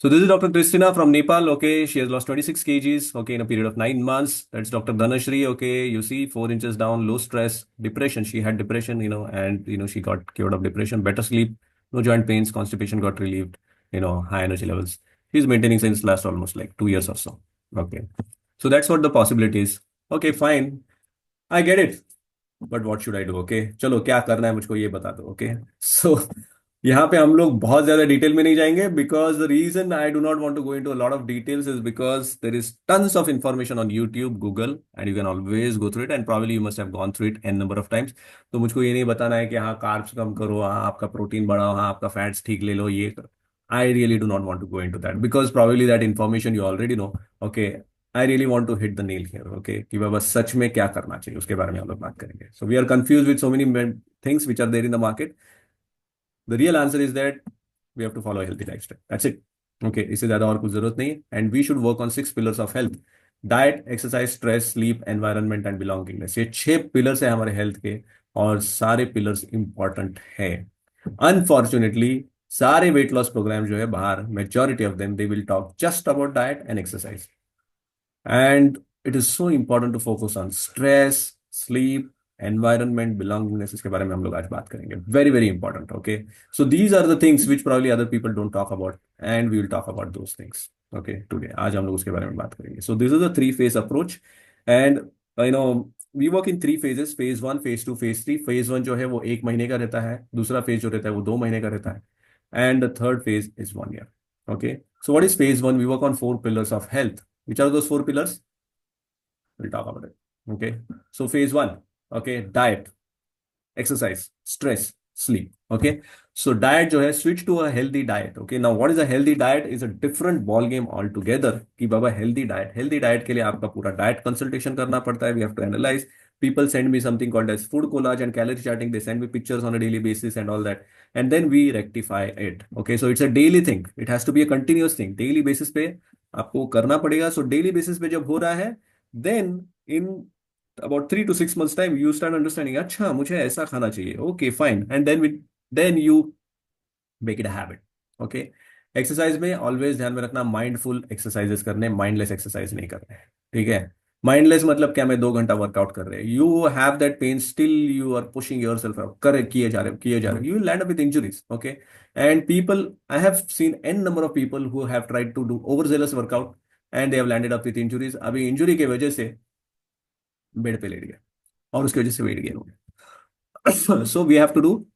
Speaker 1: So this is Dr. Christina from Nepal. Okay, she has lost 26 kgs. Okay, in a period of 9 months. That's Dr. Dhanashri. Okay, you see 4 inches down, low stress, depression. She had depression, and she got cured of depression. Better sleep, no joint pains, constipation got relieved. High energy levels. She's maintaining since last almost like 2 years or so. Okay, so that's what the possibility is. Okay, fine. I get it. But what should I do? Okay, चलो क्या करना है मुझको ये बता दो. Okay, so यहाँ पे हम लोग बहुत ज्यादा डिटेल में नहीं जाएंगे because the reason I do not want to go into a lot of details is because there is tons of information on YouTube Google and you can always go through it and probably you must have gone through it n number of times. तो मुझको ये नहीं बताना है कि हाँ carbs कम करो, हाँ आपका प्रोटीन बढ़ाओ, हाँ आपका फैट्स ठीक ले लो, ये करो. I really do not want to go into that because probably that information you already know. Okay, I really want to hit the nail here. Okay, कि बाबा सच में क्या करना चाहिए उसके बारे में हम लोग बात करेंगे. So we are confuse with so many things which are there in the market. The real answer is that we have to follow a healthy lifestyle. That's it. Okay, इससे ज्यादा और कुछ जरूरत नहीं है. And we should work on 6 pillars of health: diet, exercise, stress, sleep, environment and belongingness. ये 6 pillars है हमारे हेल्थ के और सारे pillars important है. Unfortunately, सारे weight loss program जो है बाहर, majority of them, they will talk just about diet and exercise. And it is so important to focus on stress, sleep, environment, belongingness. इसके बारे में हम लोग आज बात करेंगे. Very, very important. Okay. So these are the things which probably other people don't talk about, and we will talk about those things. Okay. Today, आज हम लोग उसके बारे में बात करेंगे. So this is a 3-phase approach, and we work in 3 phases: phase 1, phase 2, phase 3. phase 1 जो है वो 1 महीने का रहता है. दूसरा phase जो रहता है वो 2 महीने का रहता है. And the third phase is 1 year. Okay. So what is phase 1? We work on 4 pillars of health. Which are those 4 pillars? We'll talk about it. Okay. So phase 1. Okay, diet, exercise, stress, sleep. Okay, so diet जो है, switch to a healthy diet. Okay, now what is a healthy diet is a different ball game altogether. कि बाबा healthy diet के लिए आपका पूरा diet consultation करना पड़ता है. We have to analyze. People send me something called as food collage and calorie charting. They send me pictures on a daily basis and all that, and then we rectify it. Okay, so it's a daily thing. It has to be a continuous thing. Daily basis पे आपको करना पड़ेगा. So daily basis पे जब हो रहा है, then in about 3 to 6 months time you start understanding, अच्छा मुझे ऐसा खाना चाहिए. Okay, fine. And then you make it a habit. Okay, exercise में ऑलवेज ध्यान में रखना, माइंडफुल एक्सरसाइजेस करने, माइंडलेस एक्सरसाइज नहीं करने. ठीक है, माइंडलेस मतलब क्या, मैं 2 घंटा वर्कआउट कर रहे, you have that pain, still you are pushing yourself कर किए जा रहे, you will land up with injuries. Okay, and people, I have seen a number of people who have tried to do overzealous workout and they have landed up with injuries. अभी injury की वजह से bed पे late गया और उसकी वजह से वेट गेन हो गया. So we have to do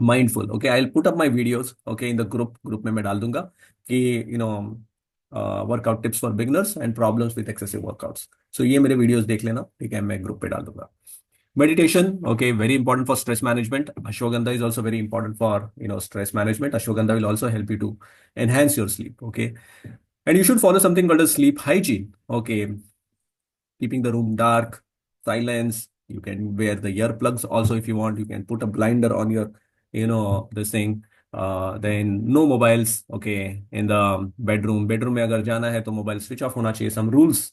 Speaker 1: mindful. Okay, I'll put up my videos, okay, in the group में मैं डाल दूंगा कि workout tips for beginners and problems with excessive workouts. So ये मेरे videos देख लेना, ठीक है, मैं group पे डाल दूंगा. Meditation, okay, very important for stress management. Ashwagandha is also very important for stress management. Ashwagandha will also help you to enhance your sleep. Okay, and you should follow something called as sleep hygiene. Okay, keeping the room dark, silence, You can wear the earplugs also if you want. You can put a blinder on your, this thing. Then no mobiles, okay, in the bedroom. Bedroom में अगर जाना है तो mobile switch off होना चाहिए. Some rules,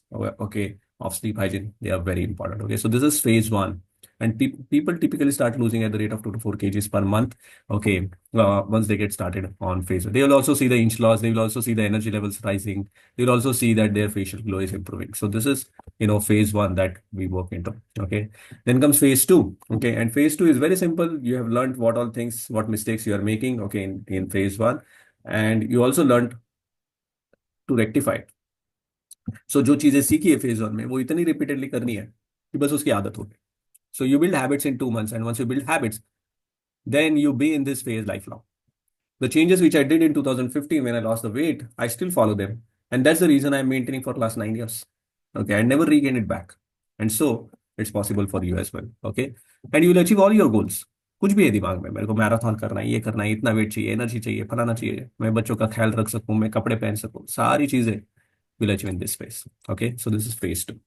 Speaker 1: okay, of sleep hygiene, they are very important. Okay, so this is phase one. And people typically start losing at the rate of 2 to 4 kgs per month. Okay, once they get started on phase. They will also see the inch loss. They will also see the energy levels rising. They will also see that their facial glow is improving. So this is, phase one that we work into. Okay, then comes phase two. Okay, and phase two is very simple. You have learned what all things, what mistakes you are making. Okay, in phase one, and you also learned to rectify it. So जो चीजें सीखी है phase one में वो इतनी repeatedly करनी है कि बस उसकी आदत हो गई. So you build habits in 2 months, and once you build habits, then you be in this phase lifelong. The changes which I did in 2015 when I lost the weight, I still follow them. And that's the reason I'm maintaining for last 9 years. Okay, I never regained it back. And so it's possible for you as well. Okay, and you will achieve all your goals. कुछ भी है दिमाग में, मेरे को marathon करना है, ये करना है, इतना वेट चाहिए, एनर्जी चाहिए, फलाना चाहिए, मैं बच्चों का ख्याल रख सकूं, मैं कपड़े पहन सकूं, सारी चीजें will achieve in this phase. Okay, so this is phase two.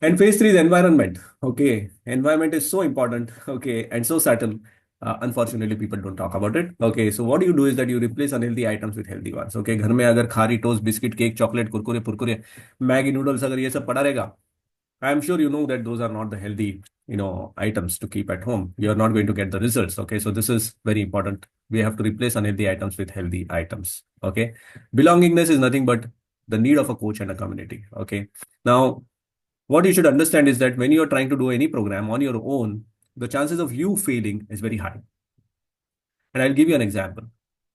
Speaker 1: And phase three is environment. Okay, environment is so important. Okay, and so subtle. Unfortunately, people don't talk about it. Okay, so what you do is that you replace unhealthy items with healthy ones. Okay, घर में अगर khari toast biscuit cake chocolate Kurkure पुरकुरे Maggi noodles अगर ये सब पड़ा रहेगा, I am sure you know that those are not the healthy, items to keep at home. You are not going to get the results. Okay, so this is very important. We have to replace unhealthy items with healthy items. Okay, belongingness is nothing but the need of a coach and a community. Okay, now what you should understand is that when you are trying to do any program on your own, the chances of you failing is very high. And I'll give you an example.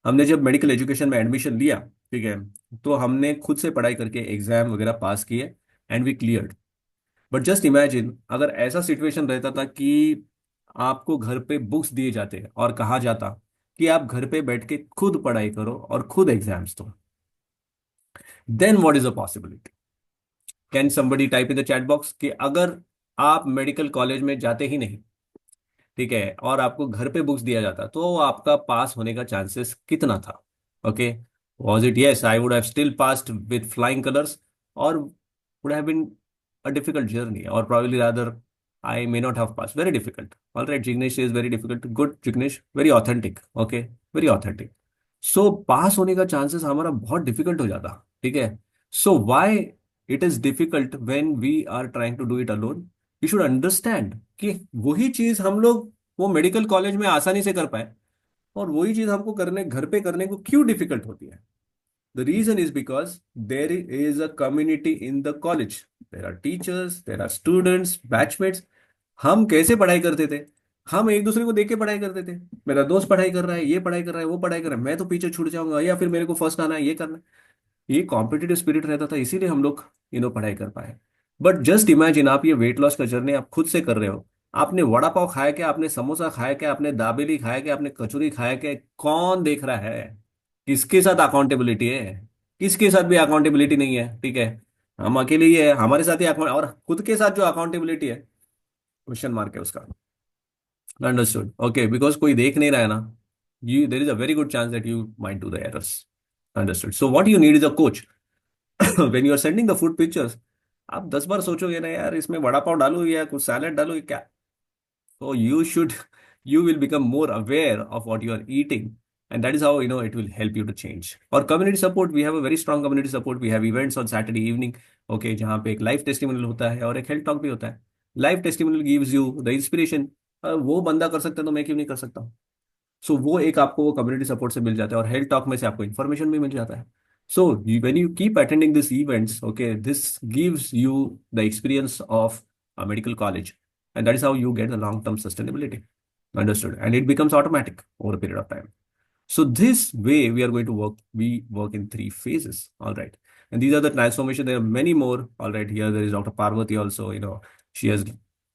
Speaker 1: हमने जब medical education में admission लिया, ठीक है, तो हमने खुद से पढ़ाई करके एग्जाम वगैरह पास किए and we cleared. But just imagine अगर ऐसा सिचुएशन रहता था कि आपको घर पे बुक्स दिए जाते और कहा जाता कि आप घर पे बैठ के खुद पढ़ाई करो और खुद एग्जाम्स दो, then what is a possibility. Can somebody type in the chat box कि अगर आप मेडिकल कॉलेज में जाते ही नहीं, ठीक है, और आपको घर पे बुक्स दिया जाता तो आपका पास होने का चांसेस कितना था. Okay, was it yes I would have still passed with flying colours, or would have been a difficult journey, or probably rather I may not have passed. Very difficult. All right, Jignesh is very difficult. Good, Jignesh. Very authentic. Okay, very authentic. So पास होने का chances हमारा बहुत difficult हो जाता, ठीक है. So why it is difficult when we are trying to do it alone. You should understand कि वही चीज हम लोग वो मेडिकल कॉलेज में आसानी से कर पाए और वही चीज हमको करने घर पे करने को क्यों डिफिकल्ट होती है. The reason is because there is a community in the college. There are teachers, there are students, batchmates. हम कैसे पढ़ाई करते थे, हम एक दूसरे को देख के पढ़ाई करते थे. मेरा दोस्त पढ़ाई कर रहा है, ये पढ़ाई कर रहा है, वो पढ़ाई कर रहा है, मैं तो पीछे छूट जाऊंगा, या फिर मेरे को फर्स्ट आना है, ये करना है. ये कॉम्पिटिटिव स्पिरिट रहता था, इसीलिए हम लोग पढ़ाई कर पाए. बट जस्ट इमेजिन आप ये वेट लॉस का जर्नी आप खुद से कर रहे हो. आपने वड़ा पाव खाया क्या, आपने समोसा खाया क्या, आपने दाबेली खाया क्या, आपने कचौरी खाया क्या, कौन देख रहा है, किसके साथ अकाउंटेबिलिटी है, किसके साथ भी अकाउंटेबिलिटी नहीं है, ठीक है. हम अकेले ही है, हमारे साथ ही अकाउंट, और खुद के साथ जो अकाउंटेबिलिटी है क्वेश्चन मार्क है उसका. अंडरस्टूड. ओके, बिकॉज कोई देख नहीं रहा है ना, you there is a very good chance that you might do the errors. Understood. So what you need is a coach. When you are sending the food pictures, आप 10 बार सोचोगे ना यार इसमें वड़ा पाव डालू या कुछ सैलेड डालू या क्या. So you will become more aware of what you are eating. And that is how, it will help you to change. Or community support, we have a very strong community support. We have events on Saturday evening. Okay, जहाँ पे एक live testimonial होता है और एक health talk भी होता है. Live testimonial gives you the inspiration. वो बंदा कर सकता है तो मैं क्यों नहीं कर सकता. सो वो एक आपको वो कम्युनिटी सपोर्ट से मिल जाता है और हेल्थ टॉक में से आपको इन्फॉर्मेशन भी मिल जाता है. So when you keep attending this events, okay, this gives you the experience of a medical college. And that is how you get the long-term sustainability. Understood. And it becomes automatic over a period of time. So this way we are going to work. We work in 3 phases. All right. And these are the transformation. There are many more. All right. Here there is Dr. Parvati also. She has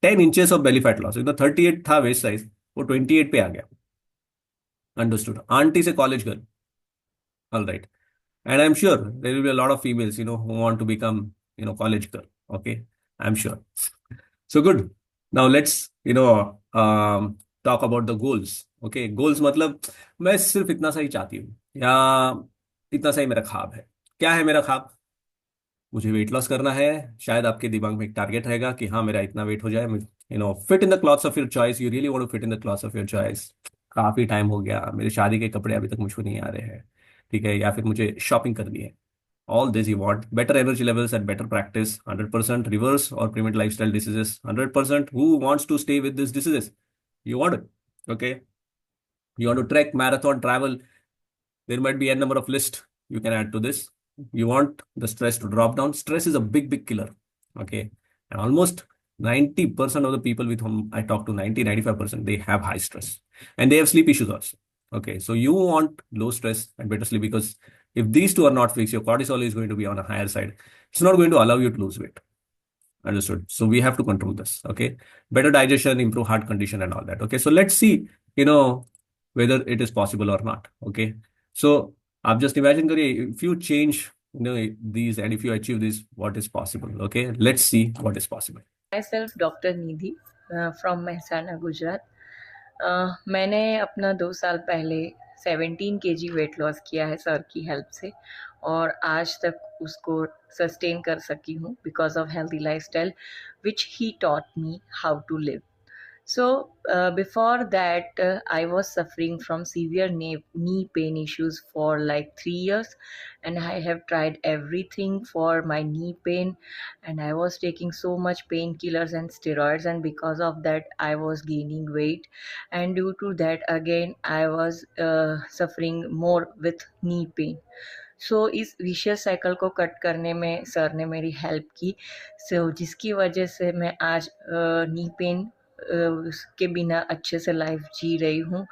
Speaker 1: 10 inches of belly fat loss. 38 था waist size. वो 28 पे आ गया. Understood. Auntie से college girl. All right. And I'm sure there will be a lot of females, who want to become, college girl. Okay. I'm sure. So good. Now let's talk about the goals. Okay, goals मतलब मैं सिर्फ इतना सा ही चाहती हूँ या इतना सा ही मेरा ख्वाब है. क्या है मेरा ख्वाब. मुझे वेट लॉस करना है. शायद आपके दिमाग में एक टारगेट रहेगा कि हाँ मेरा इतना वेट हो जाए, fit in the clothes of your choice. You really want to fit in the clothes of your choice. काफी टाइम हो गया, मेरी शादी के कपड़े अभी तक मुझको नहीं आ रहे हैं, ठीक है, या फिर मुझे शॉपिंग करनी है. All this you want. Better energy levels and better practice. 100% reverse or prevent lifestyle diseases. 100% who wants to stay with these diseases? You want it. Okay. You want to trek, marathon, travel. There might be a number of lists you can add to this. You want the stress to drop down. Stress is a big, big killer. Okay. And almost 90% of the people with whom I talk to, 95%, they have high stress and they have sleep issues also. Okay. So you want low stress and better sleep, because if these two are not fixed, your cortisol is going to be on a higher side. It's not going to allow you to lose weight. Understood. So we have to control this. Okay. Better digestion, improve heart condition and all that. Okay. So let's see, whether it is possible or not. Okay. So आप just imagine करिए, if you change, these, and if you achieve this, what is possible? Okay. Let's see what is possible.
Speaker 4: Myself, Dr. Nidhi from Mehsana, Gujarat. मैंने अपना 2 साल पहले 17 kg weight loss किया है sir की help से, और आज तक उसको सस्टेन कर सकी हूँ because of healthy lifestyle which he taught me how to live. So before that, I was suffering from severe knee pain issues for like 3 years, and I have tried everything for my knee pain, and I was taking so much painkillers and steroids, and because of that I was gaining weight, and due to that again I was suffering more with knee pain. सो इस vicious cycle को cut करने में sir ने मेरी help की, जिसकी वजह से मैं आज नी पेन के बिना अच्छे से लाइफ जी रही हूँ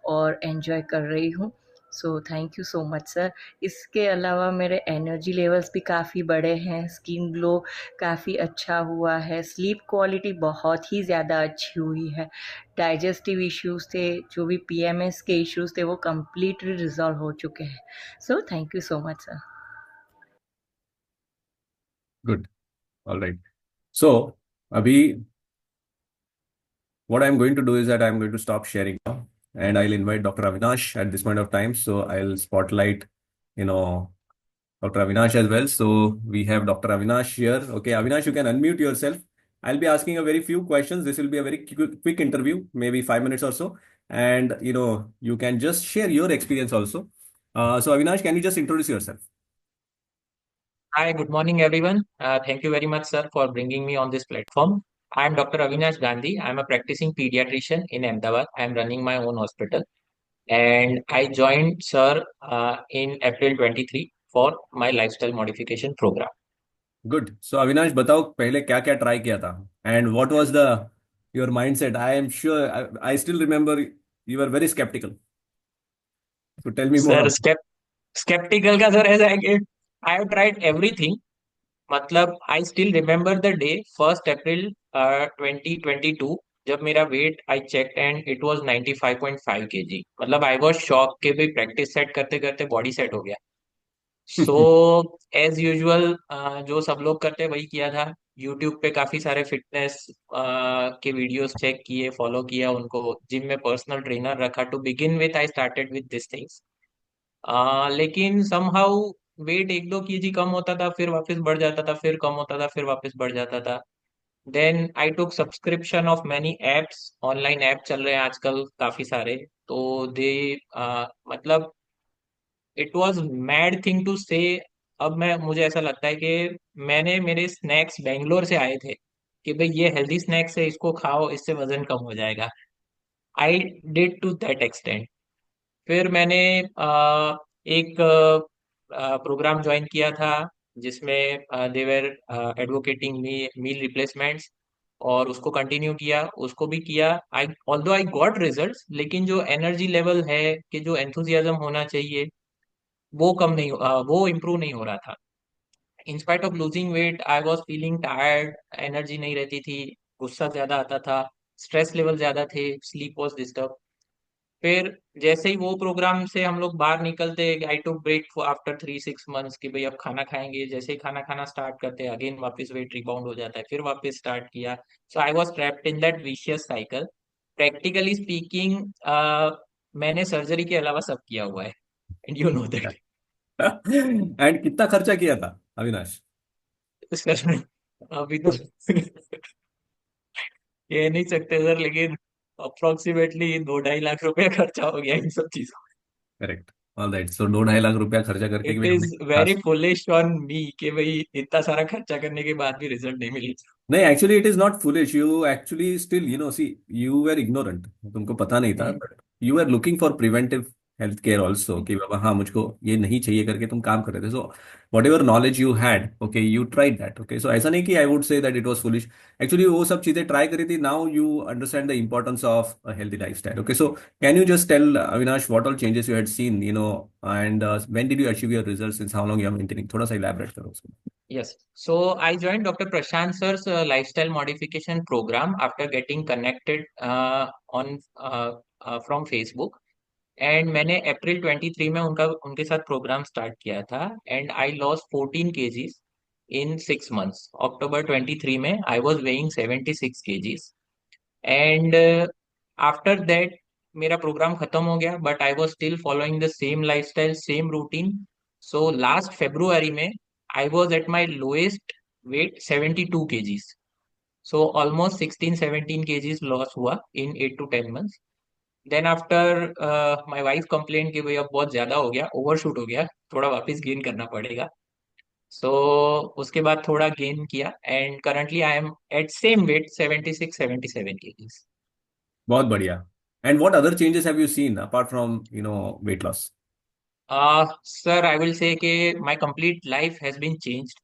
Speaker 4: और एंजॉय कर रही हूँ. So thank you so much sir. इसके अलावा मेरे एनर्जी लेवल्स भी काफ़ी बढ़े हैं, स्किन ग्लो काफ़ी अच्छा हुआ है, स्लीप क्वालिटी बहुत ही ज़्यादा अच्छी हुई है, डाइजेस्टिव इश्यूज़ थे, जो भी पीएमएस के इश्यूज़ थे वो कम्प्लीटली रिजॉल्व हो चुके हैं. So thank you so much sir.
Speaker 1: Good. All right. So, Abhi, what I'm going to do is that I'm going to stop sharing now, and I'll invite Dr. Avinash at this point of time. So I'll spotlight, Dr. Avinash as well. So we have Dr. Avinash here. Okay, Avinash, you can unmute yourself. I'll be asking a very few questions. This will be a very quick interview, maybe 5 minutes or so. And, you can just share your experience also. So Avinash, can you just introduce yourself?
Speaker 5: Hi, good morning, everyone. Thank you very much, sir, for bringing me on this platform. I'm Dr. Avinash Gandhi. I'm a practicing pediatrician in Ahmedabad. I'm running my own hospital. And I joined, sir, in April 23 for my lifestyle modification program.
Speaker 1: Good. So Avinash, बताओ पहले क्या क्या try किया था, and what was your mindset? I am sure I still remember you were very skeptical. So tell me more
Speaker 5: Sir,
Speaker 1: about it.
Speaker 5: skeptical का sir ऐसा है कि I have tried everything. मतलब I still remember the day 1 April 2022 जब मेरा weight I check and it was 95.5 kg. मतलब I was shock कि भाई प्रैक्टिस सेट करते करते बॉडी सेट हो गया. सो एज यूजुअल जो सब लोग करते वही किया था. यूट्यूब पे काफी सारे फिटनेस के वीडियोस चेक किए, फॉलो किया उनको, जिम में पर्सनल ट्रेनर रखा. To begin with I started with this things. लेकिन समहाउ वेट 1-2 kg कम होता था, फिर वापस बढ़ जाता था, फिर कम होता था, फिर वापस बढ़ जाता था. Then I took subscription of many apps. Online app चल रहे हैं आजकल काफी सारे. तो दे मतलब it was mad thing to say. अब मैं मुझे ऐसा लगता है कि मैंने मेरे स्नैक्स बेंगलोर से आए थे कि भाई ये हेल्दी स्नैक्स है, इसको खाओ, इससे वजन कम हो जाएगा. I did to that extent. फिर मैंने एक प्रोग्राम ज्वाइन किया था जिसमें देवर एडवोकेटिंग मील रिप्लेसमेंट्स, और उसको कंटिन्यू किया, उसको भी किया. आई ऑल्दो आई गॉट रिजल्ट्स, लेकिन जो एनर्जी लेवल है कि जो एंथुजियाज्म होना चाहिए वो कम नहीं वो इम्प्रूव नहीं हो रहा था. In spite of losing weight I was feeling tired. Energy नहीं रहती थी, गुस्सा ज्यादा आता था, स्ट्रेस लेवल ज्यादा थे, स्लीप वॉज डिस्टर्ब. फिर जैसे ही वो प्रोग्राम से हम लोग बाहर निकलते, आई टुक ब्रेक आफ्टर 3-6 मंथ्स कि भाई अब खाना खाएंगे. जैसे ही खाना खाना स्टार्ट करते अगेन वापस वेट रिबाउंड हो जाता है, फिर वापस स्टार्ट किया. So I was trapped in that vicious cycle. Practically speaking मैंने सर्जरी के अलावा सब किया हुआ है, and you know that.
Speaker 1: And कितना खर्चा किया था अविनाश?
Speaker 5: अभी तो कह नहीं सकते सर, लेकिन अप्रोक्सीमेटली 2-2.5 लाख रुपया खर्चा हो गया इन सब चीजों।
Speaker 1: करेक्ट। ऑल राइट, सो 2-2.5 लाख रुपया खर्चा करके
Speaker 5: इट
Speaker 1: भी हमने
Speaker 5: इज वेरी
Speaker 1: खास।
Speaker 5: फुलिश ऑन मी कि भाई इतना सारा खर्चा करने के बाद भी रिजल्ट नहीं मिली।
Speaker 1: नहीं, actually it is not foolish, you actually still see, you were ignorant, तुमको पता नहीं था,
Speaker 5: hmm.
Speaker 1: But you are looking for preventive health care also, कि बाबा हाँ मुझको ये नहीं चाहिए करके तुम काम कर रहे थे। So whatever knowledge you had, okay, you tried that, okay. So ऐसा नहीं कि I would say that it was foolish, actually वो सब चीजें ट्राई करी थी। Now you understand the importance of a healthy life style, okay. So can you just tell Avinash what all changes you had seen, and when did you achieve your results, since how long you are maintaining, थोड़ा सा elaborate करो उसको।
Speaker 5: Yes. So I joined Dr. Prashant sir's lifestyle modification program after getting connected on from Facebook. And मैंने अप्रैल 23 में उनके साथ programme start किया था, and I loss 14 kgs in 6 months. October 23 में I was weighing 76 kgs, and after that मेरा program खत्म हो गया, but I was still following the same lifestyle, same routine. So last February में I was at my lowest weight 72 kgs। So almost 16-17 kgs loss हुआ in 8 to 10 months। Then after my wife complain कि भाई अब बहुत ज्यादा हो गया, overshoot हो गया, थोड़ा वापस गेन करना पड़ेगा। सो उसके बाद थोड़ा गेन किया, and currently I am at same weight 76-77 kgs।
Speaker 1: बहुत बढ़िया। And what other changes have you seen apart from weight loss?
Speaker 5: Sir I will say कि my complete life has been changed.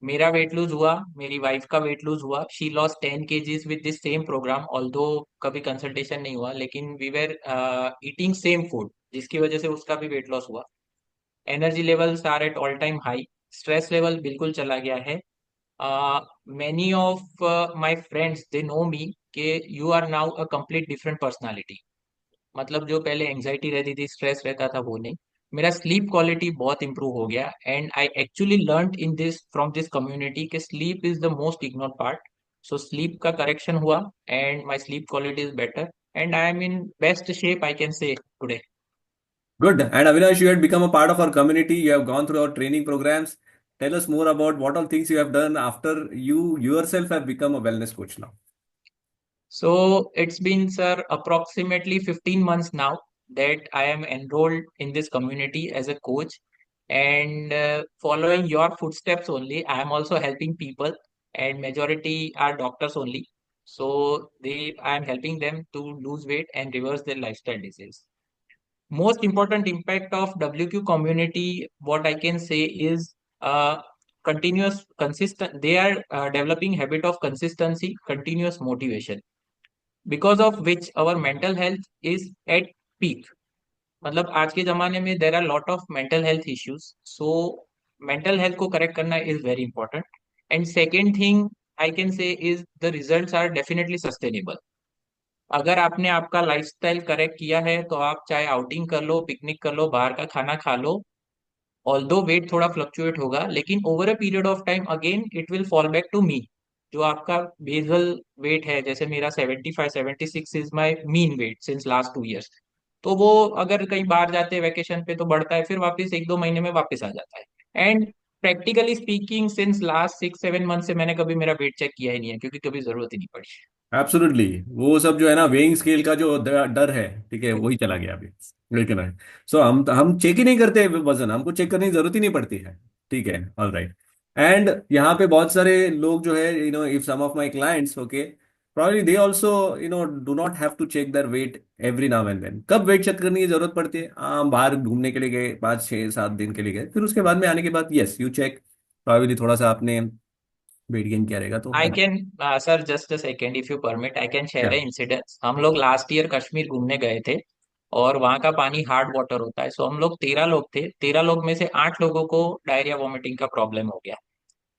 Speaker 5: मेरा वेट लूज हुआ, मेरी वाइफ का weight lose हुआ। She loss 10 kgs with this same program, although कभी consultation नहीं हुआ, लेकिन we were eating same food, जिसकी वजह से उसका भी वेट लॉस हुआ। Energy levels are at all time high. Stress level बिल्कुल चला गया है। Many of my friends they know me कि you are now a complete different personality. मतलब जो पहले एंजाइटी रहती थी, स्ट्रेस रहता था, वो नहीं। मेरा स्लीप क्वालिटी बहुत इंप्रूव हो गया, and I actually learn in this from this community कि sleep is the most ignored part. So sleep का करेक्शन हुआ, and my sleep quality is better, and I am in best shape I can say today.
Speaker 1: Good. And Avinash, you had become a part of our community. You have gone through our training programs. Tell us more about what all things you have done after you yourself have become a wellness coach now.
Speaker 5: So it's been, sir, approximately 15 months now that I am enrolled in this community as a coach, and following your footsteps only. I am also helping people, and majority are doctors only. So I am helping them to lose weight and reverse their lifestyle disease. Most important impact of WQ community, what I can say is continuous, consistent. They are developing habit of consistency, continuous motivation, because of which our mental health is at peak. मतलब आज के जमाने में there are lot of mental health issues, so mental health को correct करना is very important. And second thing I can say is the results are definitely sustainable. अगर आपने आपका लाइफस्टाइल करेक्ट किया है तो आप चाहे आउटिंग कर लो, पिकनिक कर लो, बाहर का खाना खा लो, ऑल्दो वेट थोड़ा फ्लक्चुएट होगा, लेकिन over a period of time again it will fall back to me. जो आपका बेसल वेट है, जैसे मेरा 75-76 is my mean weight since last 2 years, तो वो अगर कहीं बाहर जाते हैं वेकेशन पे तो बढ़ता है, फिर वापस 1-2 महीने में वापस आ जाता है। And practically speaking since last 6-7 month से मैंने कभी मेरा वेट चेक किया ही नहीं है, क्योंकि कभी जरूरत ही नहीं पड़ी।
Speaker 1: एब्सोल्युटली। वो सब जो है ना, वेइंग स्केल का जो डर है, ठीक है, वही चला गया अभी। लेकिन है, सो हम चेक ही नहीं करते वजन, हमको चेक करने की जरूरत ही नहीं पड़ती है। ठीक है, ऑल राइट। एंड यहाँ पे बहुत सारे लोग जो है, if some of my clients, okay, probably they also do not have to check their weight every now and then। कब वेट चेक करने की जरूरत पड़ती है? बाहर घूमने के लिए गए, 5-6-7 दिन के लिए गए, फिर उसके बाद में आने के बाद यस यू चेक, प्रॉब्लली थोड़ा सा आपने वेट गेन किया रहेगा तो
Speaker 5: आई
Speaker 1: है।
Speaker 5: Can, sir just a second if you permit, I can share
Speaker 1: क्या?
Speaker 5: A incidence. हम लोग लास्ट ईयर कश्मीर घूमने गए थे, और वहाँ का पानी हार्ड वाटर होता है। सो हम लोग 13 लोग थे, 13 लोग में से 8 लोगों को डायरिया वॉमिटिंग का प्रॉब्लम हो गया।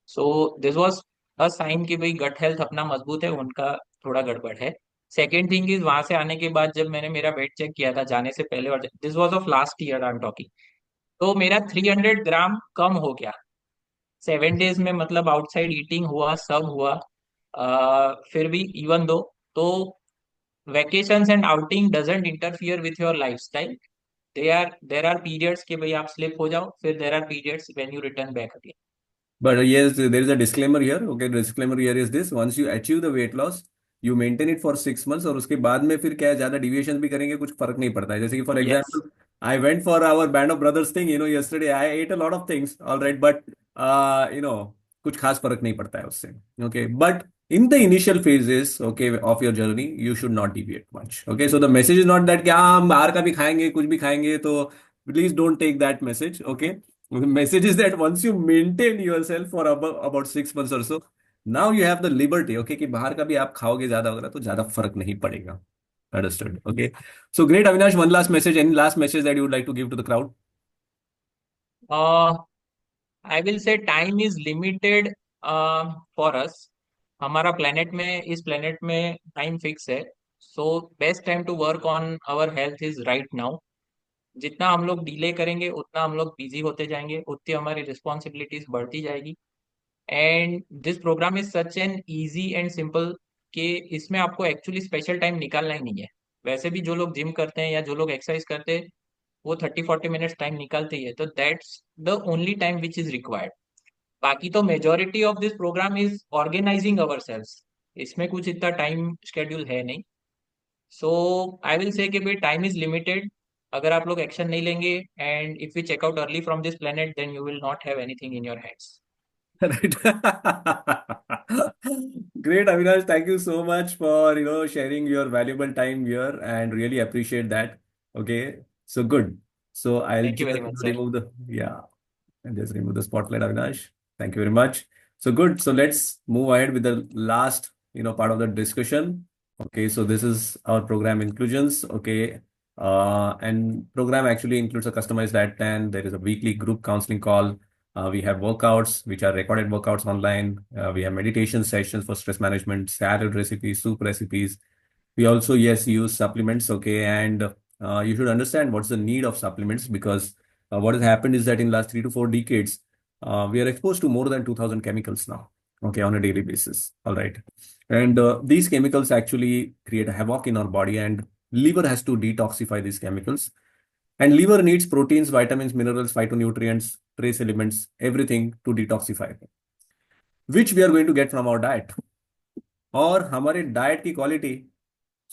Speaker 5: So this was a sign कि भाई गट हेल्थ अपना मजबूत है, उनका थोड़ा गड़बड़ है। सेकेंड थिंग इज, वहां से आने के बाद जब मैंने मेरा वेट चेक किया था जाने से पहले, और this was of last year I am talking, तो मेरा 300 ग्राम कम हो गया 7 days में। मतलब आउटसाइड ईटिंग हुआ, सब हुआ, फिर भी इवन दो, तो vacations and outing doesn't interfere with your lifestyle. There are periods कि भाई आप स्लिप हो जाओ, फिर there are periods when you return back again.
Speaker 1: But yes, there is a disclaimer here. Okay, the disclaimer here is this: once you achieve the weight loss, you maintain it for 6 months, और उसके बाद में फिर क्या है, ज्यादा deviation भी करेंगे कुछ फर्क नहीं पड़ता है. जैसे कि for
Speaker 5: Yes.
Speaker 1: Example, I went for our band of brothers thing, yesterday I ate a lot of things, all right, but you know कुछ खास फर्क नहीं पड़ता है उससे. Okay, but in the initial phases, okay, of your journey, you should not deviate much. Okay, so the message is not that कि हाँ हम बाहर का भी खाएंगे कुछ भी खाएंगे, तो please don't take that message. Okay, the message is that once you maintain yourself for about 6 months or so, now you have the liberty. Okay, कि बाहर का भी आप खाओगे ज्यादा वगैरह तो ज्यादा फर्क नहीं पड़ेगा. Understood. Okay, so great, Avinash. One last message. Any last message that you would like to give to the crowd?
Speaker 5: Uh, I will say time is limited for us. हमारा प्लेनेट में, इस प्लेनेट में time fix है. So best time to work on our health is right now. जितना हम लोग delay करेंगे उतना हम लोग बिजी होते जाएंगे, उतनी हमारी रिस्पॉन्सिबिलिटीज बढ़ती जाएगी. And this program is such an easy and simple कि इसमें आपको एक्चुअली स्पेशल टाइम निकालना ही नहीं है. वैसे भी जो लोग जिम करते हैं या जो लोग एक्सरसाइज करते हैं वो 30-40 मिनट्स टाइम निकालते ही है, तो that's the only time which is required. बाकी तो majority of this program is organizing our selves. इसमें कुछ इतना टाइम शेड्यूल है नहीं. सो आई विल से कि भाई टाइम इज लिमिटेड. अगर आप लोग एक्शन नहीं लेंगे and if we check out early from this planet then you will not have anything in your hands.
Speaker 1: Right. Great, Avinash. Thank you so much for sharing your valuable time here, and really appreciate that. Okay, so good. So I'll
Speaker 5: thank you
Speaker 1: just
Speaker 5: very much sir.
Speaker 1: remove the yeah, and just remove the spotlight, Avinash. Thank you very much. So good. So let's move ahead with the last part of the discussion. Okay, so this is our program inclusions. Okay, and program actually includes a customized diet plan. There is a weekly group counseling call. We have workouts, which are recorded workouts online. We have meditation sessions for stress management, salad recipes, soup recipes. We also, yes, use supplements. Okay, and you should understand what's the need of supplements, because what has happened is that in last 3 to 4 decades, we are exposed to more than 2,000 chemicals now. Okay, on a daily basis. All right, and these chemicals actually create havoc in our body, and liver has to detoxify these chemicals. And liver needs proteins, vitamins, minerals, phytonutrients, trace elements, everything to detoxify, which we are going to get from our diet. और हमारे diet की quality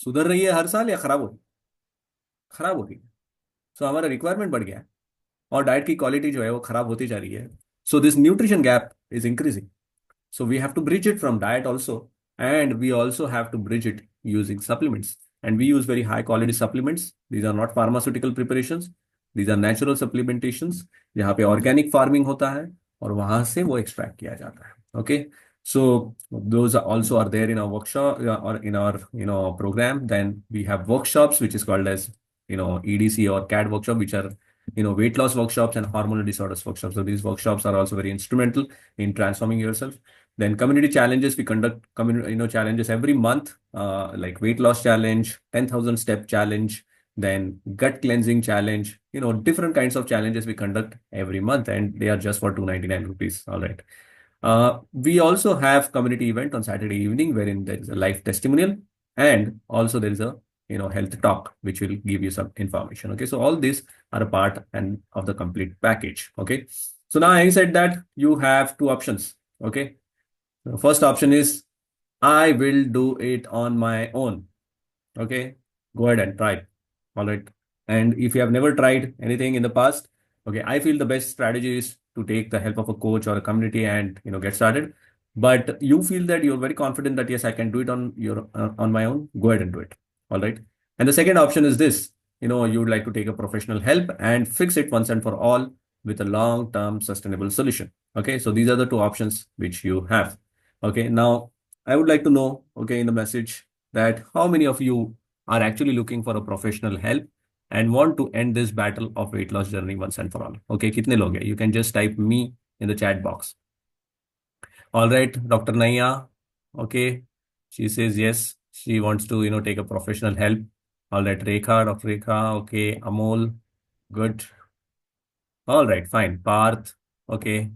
Speaker 1: सुधर रही है हर साल या खराब हो रही है. सो हमारा रिक्वायरमेंट बढ़ गया है और डाइट की क्वालिटी जो है वो खराब होती जा रही है. So this nutrition gap is increasing. So we have to bridge it from diet also, and we also have to bridge it using supplements. And we use very high quality supplements. These are not pharmaceutical preparations. These are natural supplementations. जहाँ पे organic farming होता है और वहां से वो extract किया जाता है. Okay, so those are also are there in our workshop or in our program. Then we have workshops which is called as EDC or CAD workshop, which are weight loss workshops and hormonal disorders workshops. So these workshops are also very instrumental in transforming yourself. Then community challenges, we conduct community challenges every month, like weight loss challenge, 10,000 step challenge, then gut cleansing challenge. Different kinds of challenges we conduct every month, and they are just for 299 rupees. All right. We also have community event on Saturday evening wherein there is a live testimonial, and also there is a health talk which will give you some information. Okay, so all these are a part and of the complete package. Okay, so now having said that, you have two options. Okay, the first option is I will do it on my own. Okay, go ahead and try. All right, and if you have never tried anything in the past, okay, I feel the best strategy is to take the help of a coach or a community and get started. But you feel that you're very confident that yes, I can do it on my own. Go ahead and do it. All right. And the second option is this. You would like to take a professional help and fix it once and for all with a long-term sustainable solution. Okay, so these are the two options which you have. Okay, now I would like to know, okay, in the message, that how many of you are actually looking for a professional help and want to end this battle of weight loss journey once and for all. Okay, kitne log hai? You can just type me in the chat box. All right, Dr. Naya. Okay, she says yes, she wants to take a professional help. All right, Dr. Rekha. Okay, Amol. Good. All right, fine. Parth. Okay.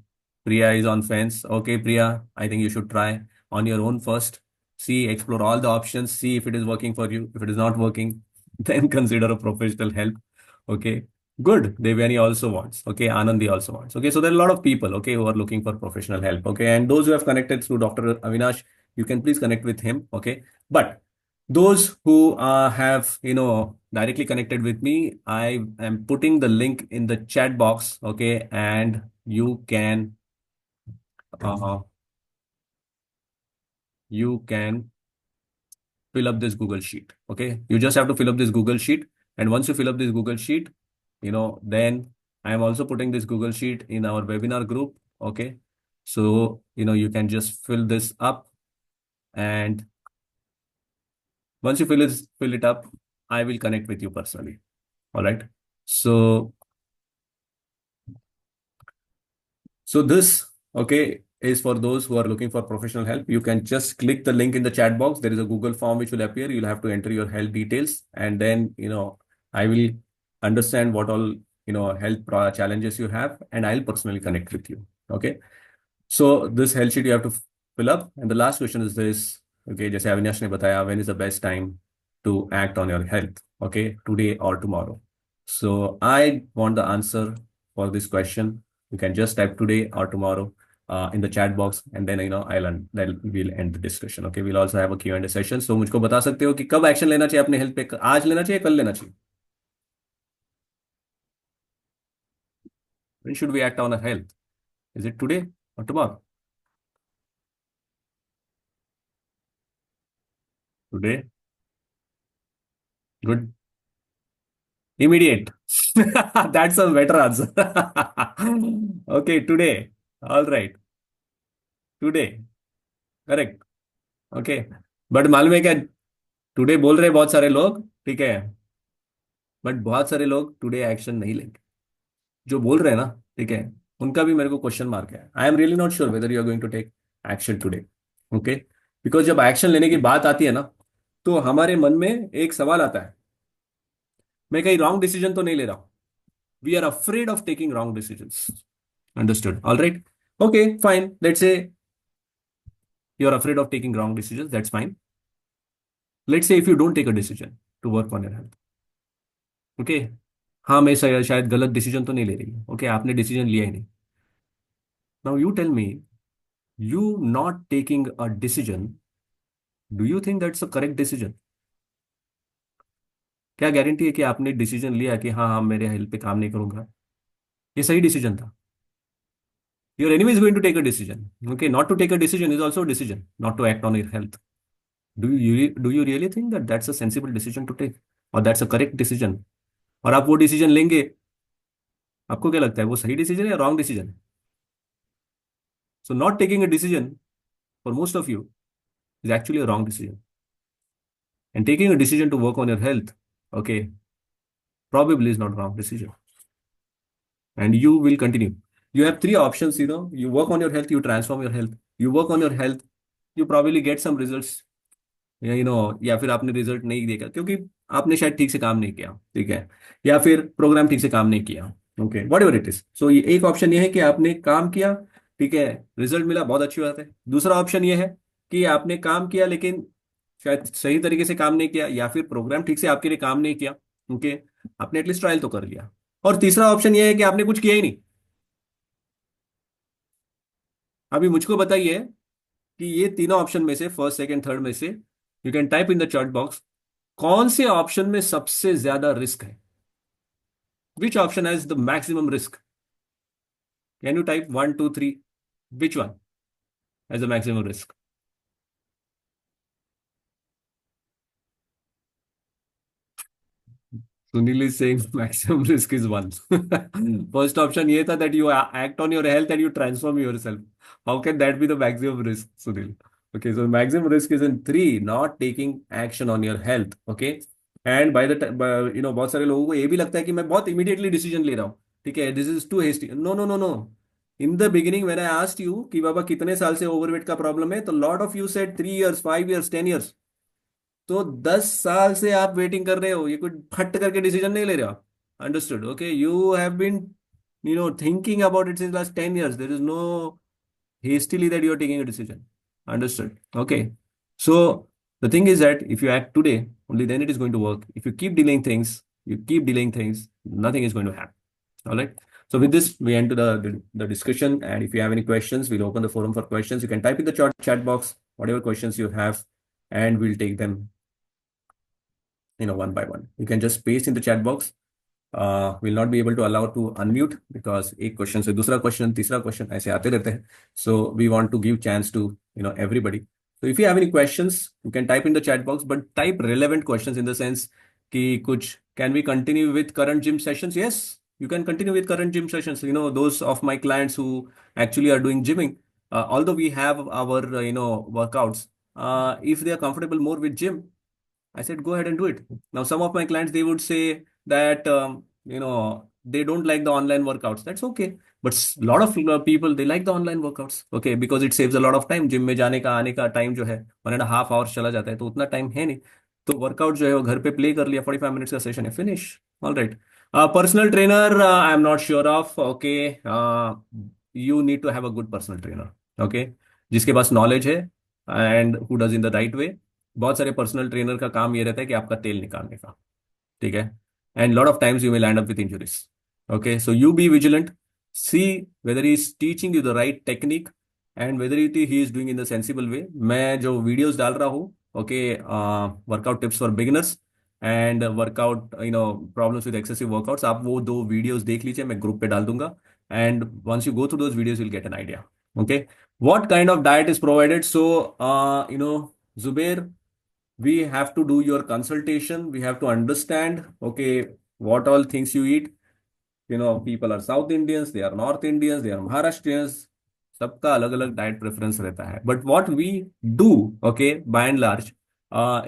Speaker 1: Priya is on fence. Okay, Priya, I think you should try on your own first. See, explore all the options. See if it is working for you. If it is not working, then consider a professional help. Okay. Good. Devyani also wants. Okay. Anandi also wants. Okay. So there are a lot of people, okay, who are looking for professional help. Okay. And those who have connected through Dr. Avinash, you can please connect with him. Okay. But those who have, directly connected with me, I am putting the link in the chat box. Okay. And uh, you can fill up this Google Sheet. Okay. You just have to fill up this Google Sheet. And once you fill up this Google Sheet, then I am also putting this Google Sheet in our webinar group. Okay. So, you can just fill this up. And once you fill it up, I will connect with you personally. All right. So this, okay, is for those who are looking for professional help. You can just click the link in the chat box. There is a Google form which will appear. You'll have to enter your health details, and then, I will understand what all, challenges you have, and I'll personally connect with you. Okay. So this health sheet you have to fill up. And the last question is this. Okay, जैसे अविनाश ने बताया, when is the best time to act on your health? Okay, today or tomorrow? So I want the answer for this question. You can just type today or tomorrow in the chat box, and then then we'll end the discussion. Okay, we'll also have a Q&A session. So मुझको बता सकते हो कि कब action लेना चाहिए अपने health पे? आज लेना चाहिए, कल लेना चाहिए? When should we act on our health? Is it today or tomorrow? Today. Good. Immediate. That's a better answer. Okay, today. All right. Today. Correct. Okay. But मालूम है क्या, टुडे बोल रहे बहुत सारे लोग, ठीक है, बट बहुत सारे लोग टुडे एक्शन नहीं लेंगे जो बोल रहे हैं ना, ठीक है, उनका भी मेरे को क्वेश्चन मार्क है. I am really not sure whether you are going to take action today. Okay. Because जब एक्शन लेने की बात आती है ना, तो हमारे मन में एक सवाल आता है, मैं कहीं रॉन्ग डिसीजन तो नहीं ले रहा हूं. We are afraid of taking wrong decisions. Understood? All right. Okay, fine. Let's say you're afraid of taking wrong decisions. That's fine. Let's say if you don't take a decision to work on your health. Okay. हाँ, मैं शायद गलत decision तो नहीं ले रही हूँ. Okay, आपने डिसीजन लिया ही नहीं. Now you tell me, you not taking a decision, do you think that's a correct decision? क्या गारंटी है कि आपने डिसीजन लिया कि हाँ हाँ मेरे हेल्थ पे काम नहीं करूंगा, ये सही डिसीजन था? Your enemy is going to take a decision. Okay, not to take a decision is also a decision. Not to act on your health. Do you really think that that's a sensible decision to take, or that's a correct decision? और आप वो decision लेंगे, आपको क्या लगता है वो सही डिसीजन है या रॉन्ग डिसीजन है? So not taking a decision for most of you is actually a wrong decision. And taking a decision to work on your health, okay, probably is not a wrong decision. And you will continue. You have three options, you work on your health, you transform your health. You work on your health, you probably get some results. या फिर आपने result नहीं देखा क्योंकि आपने शायद ठीक से काम नहीं किया, ठीक है, या फिर प्रोग्राम ठीक से काम नहीं किया. Okay, whatever it is. So ये एक ऑप्शन ये है कि आपने काम किया, ठीक है, रिजल्ट मिला, बहुत अच्छी बात है. दूसरा ऑप्शन ये है कि आपने काम किया लेकिन शायद सही तरीके से काम नहीं किया, या फिर प्रोग्राम ठीक से आपके लिए काम नहीं किया. ओके, आपने एटलीस्ट ट्रायल तो कर लिया. और तीसरा ऑप्शन ये है कि आपने कुछ किया ही नहीं. अभी मुझको बताइए कि ये तीनों ऑप्शन में से, फर्स्ट सेकंड थर्ड में से, you can type in the chat box, कौन से ऑप्शन में सबसे ज्यादा रिस्क है? Which option has the maximum risk? Can you type 1 2 3? Which one has the maximum risk? Sunil is saying maximum risk is 1. First option ये था that you act on your health and you transform yourself. How can that be the maximum risk, Sunil? Okay, so maximum risk is in 3, not taking action on your health. Okay, and by the time, बहुत सारे लोगों को ये भी लगता है कि मैं बहुत immediately decision ले रहा हूँ, ठीक है, this is too hasty. No, no, no, no. In the beginning when I asked you कि बाबा कितने साल से overweight का problem है, तो lot of you said 3 years, 5 years, 10 years. तो 10 साल से आप वेटिंग कर रहे हो, ये कोई फट करके डिसीजन नहीं ले रहे हो आप. Understood? Okay, you have been thinking about it since last 10 years. There is no hastily that you are taking a decision. Understood? Okay, so the thing is that if you act today, only then it is going to work. If you keep delaying things, nothing is going to happen. All right, so with this we end to the discussion, and if you have any questions, we'll open the forum for questions. You can type in the chat box whatever questions you have, and we'll take them, one by one. You can just paste in the chat box. We'll not be able to allow to unmute because एक question से दूसरा question तीसरा question ऐसे आते रहते हैं. So we want to give chance to everybody. So if you have any questions, you can type in the chat box, but type relevant questions in the sense कि कुछ can we continue with current gym sessions? Yes, you can continue with current gym sessions. Those of my clients who actually are doing gymming, although we have our workouts, if they are comfortable more with gym, I said, go ahead and do it. Now, some of my clients, they would say that, they don't like the online workouts. That's okay. But a lot of people, they like the online workouts. Okay. Because it saves a lot of time. Gym में जाने का आने का time जो है 1.5 hours चला जाता है. तो उतना टाइम है नहीं. तो वर्कआउट जो है वो घर पे प्ले कर लिया. 45 minutes का सेशन है. Finish. All right. Personal trainer, I am not sure of. Okay. You need to have a good personal trainer. Okay. जिसके पास नॉलेज है and who does in the right way. बहुत सारे personal trainer का काम ये रहता है कि आपका तेल निकालने का. ठीक है. And lot of times you will end up with injuries. Okay. So you be vigilant. See whether he is teaching you the right technique and whether it he is doing in the sensible way. मैं जो videos डाल रहा हूँ, okay, workout tips for beginners and workout problems with excessive workouts, आप वो 2 videos देख लीजिए. मैं ग्रुप पे डाल दूंगा and once you go through those videos will get an idea. Okay. what kind of diet is provided? So Zubair, we have to do your consultation. We have to understand, okay, what all things you eat. People are South Indians, they are North Indians, they are Maharashtrians. सबका अलग अलग diet preference रहता है. But what we do, okay, by and large,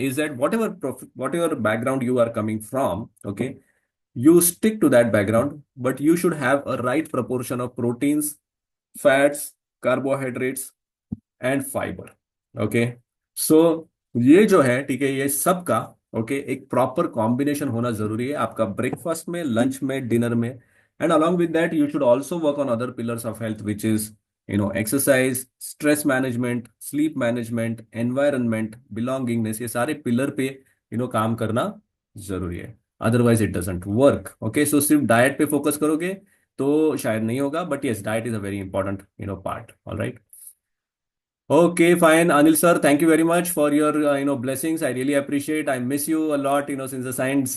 Speaker 1: is that whatever background you are coming from, okay, you stick to that background, but you should have a right proportion of proteins, fats, carbohydrates and fibre. Okay. So ये जो है, ठीक है, ये सब का, okay, एक proper combination होना जरूरी है आपका ब्रेकफास्ट में, लंच में, डिनर में. And along with that you should also work on other pillars of health which is exercise, stress management, sleep management, environment, belongingness. ये सारे पिलर पे काम करना जरूरी है. Otherwise it doesn't work. Okay. So सिर्फ डाइट पे फोकस करोगे तो शायद नहीं होगा. But yes, diet is a very important part. All right. Okay, fine. Anil sir, thank you very much for your blessings. I really appreciate. I miss you a lot. Since the science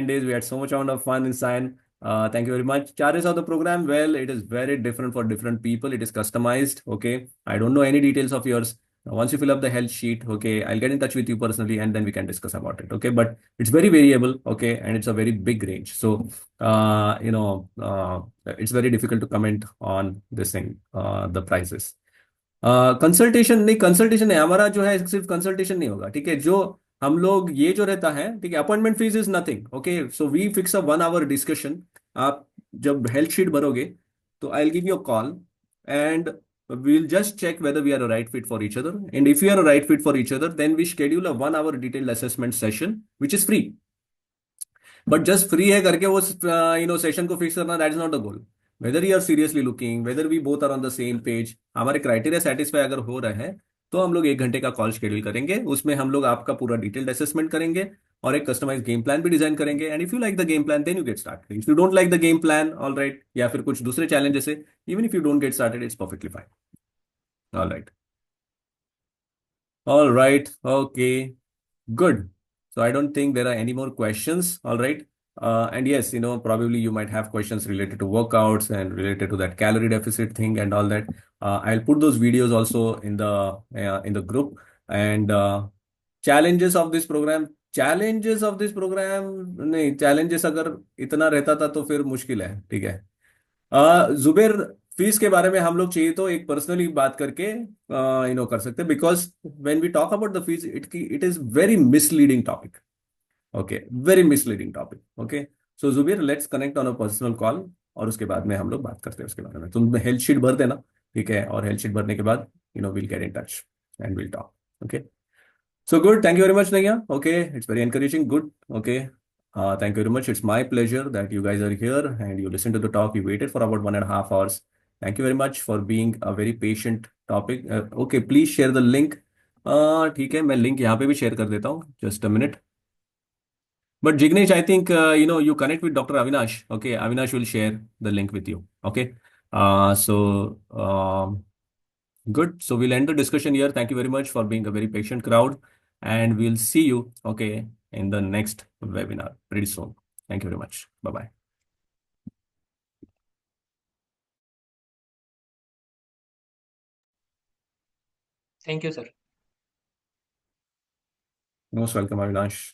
Speaker 1: days, we had so much amount of fun in science. Thank you very much. Charges of the program, well, it is very different for different people. It is customized. Okay, I don't know any details of yours. Once you fill up the health sheet, okay, I'll get in touch with you personally, and then we can discuss about it. Okay, but it's very variable. Okay, and it's a very big range. So, it's very difficult to comment on this thing, the prices. Consultation नहीं, consultation नहीं, हमारा जो है सिर्फ consultation नहीं होगा. ठीक है. जो हम लोग ये जो रहता है, ठीक है, appointment fees is nothing. Okay. So we fix a 1 hour discussion. आप जब हेल्थ शीट भरोगे तो I will give you a call and we'll just check whether we are a right fit for each other. And if we are a right fit for each other, then we schedule a 1 hour detailed assessment session, which is free. But just free है करके वो session को fix करना, that is not the goal. Whether you are seriously looking, whether we both are on the same page, हमारे criteria satisfy अगर हो रहे हैं, तो हम लोग 1 घंटे का कॉल शेड्यूल करेंगे. उसमें हम लोग आपका पूरा डिटेल्ड असेसमेंट करेंगे और एक कस्टमाइज गेम प्लान भी डिजाइन करेंगे. And if you like the game plan, then you get start. If you don't like the game plan, all right, या फिर कुछ दूसरे चैलेंजेस है, even if you don't get started, it's perfectly fine. All right. All right. Okay. Good. So I don't think there are any more questions. All right. And yes, probably you might have questions related to workouts and related to that calorie deficit thing and all that. I'll put those videos also in the group. And challenges of this program. नहीं, challenges अगर इतना रहता था तो फिर मुश्किल है. ठीक है. जुबेर, फीस के बारे में हम लोग चाहिए तो एक पर्सनली बात करके कर सकते हैं. Because when we talk about the fees, it is very misleading topic. Okay, very misleading topic. Okay. So Zuber, let's connect on a personal call और उसके बाद में हम लोग बात करते हैं उसके बारे में. तुम हेल्थ शीट भर देना. ठीक है. और हेल्थ शीट भरने के बाद will get in touch and will talk. Okay. So good. Thank you very much, Naya. Okay, it's very encouraging. Good. Okay. Thank you very much. It's my pleasure that you guys are here and you listened to the talk. You waited for about 1.5 hours. Thank you very much for being a very patient topic. Okay, please share the link. ठीक है, मैं link यहाँ पे भी share कर देता हूँ. Just a minute. But Jignesh, I think you connect with Dr. Avinash. Okay, Avinash will share the link with you. Okay. So Good. So we'll end the discussion here. Thank you very much for being a very patient crowd, and we'll see you, okay, in the next webinar pretty soon. Thank you very much. Bye-bye.
Speaker 5: Thank you, sir.
Speaker 1: Most welcome, Avinash.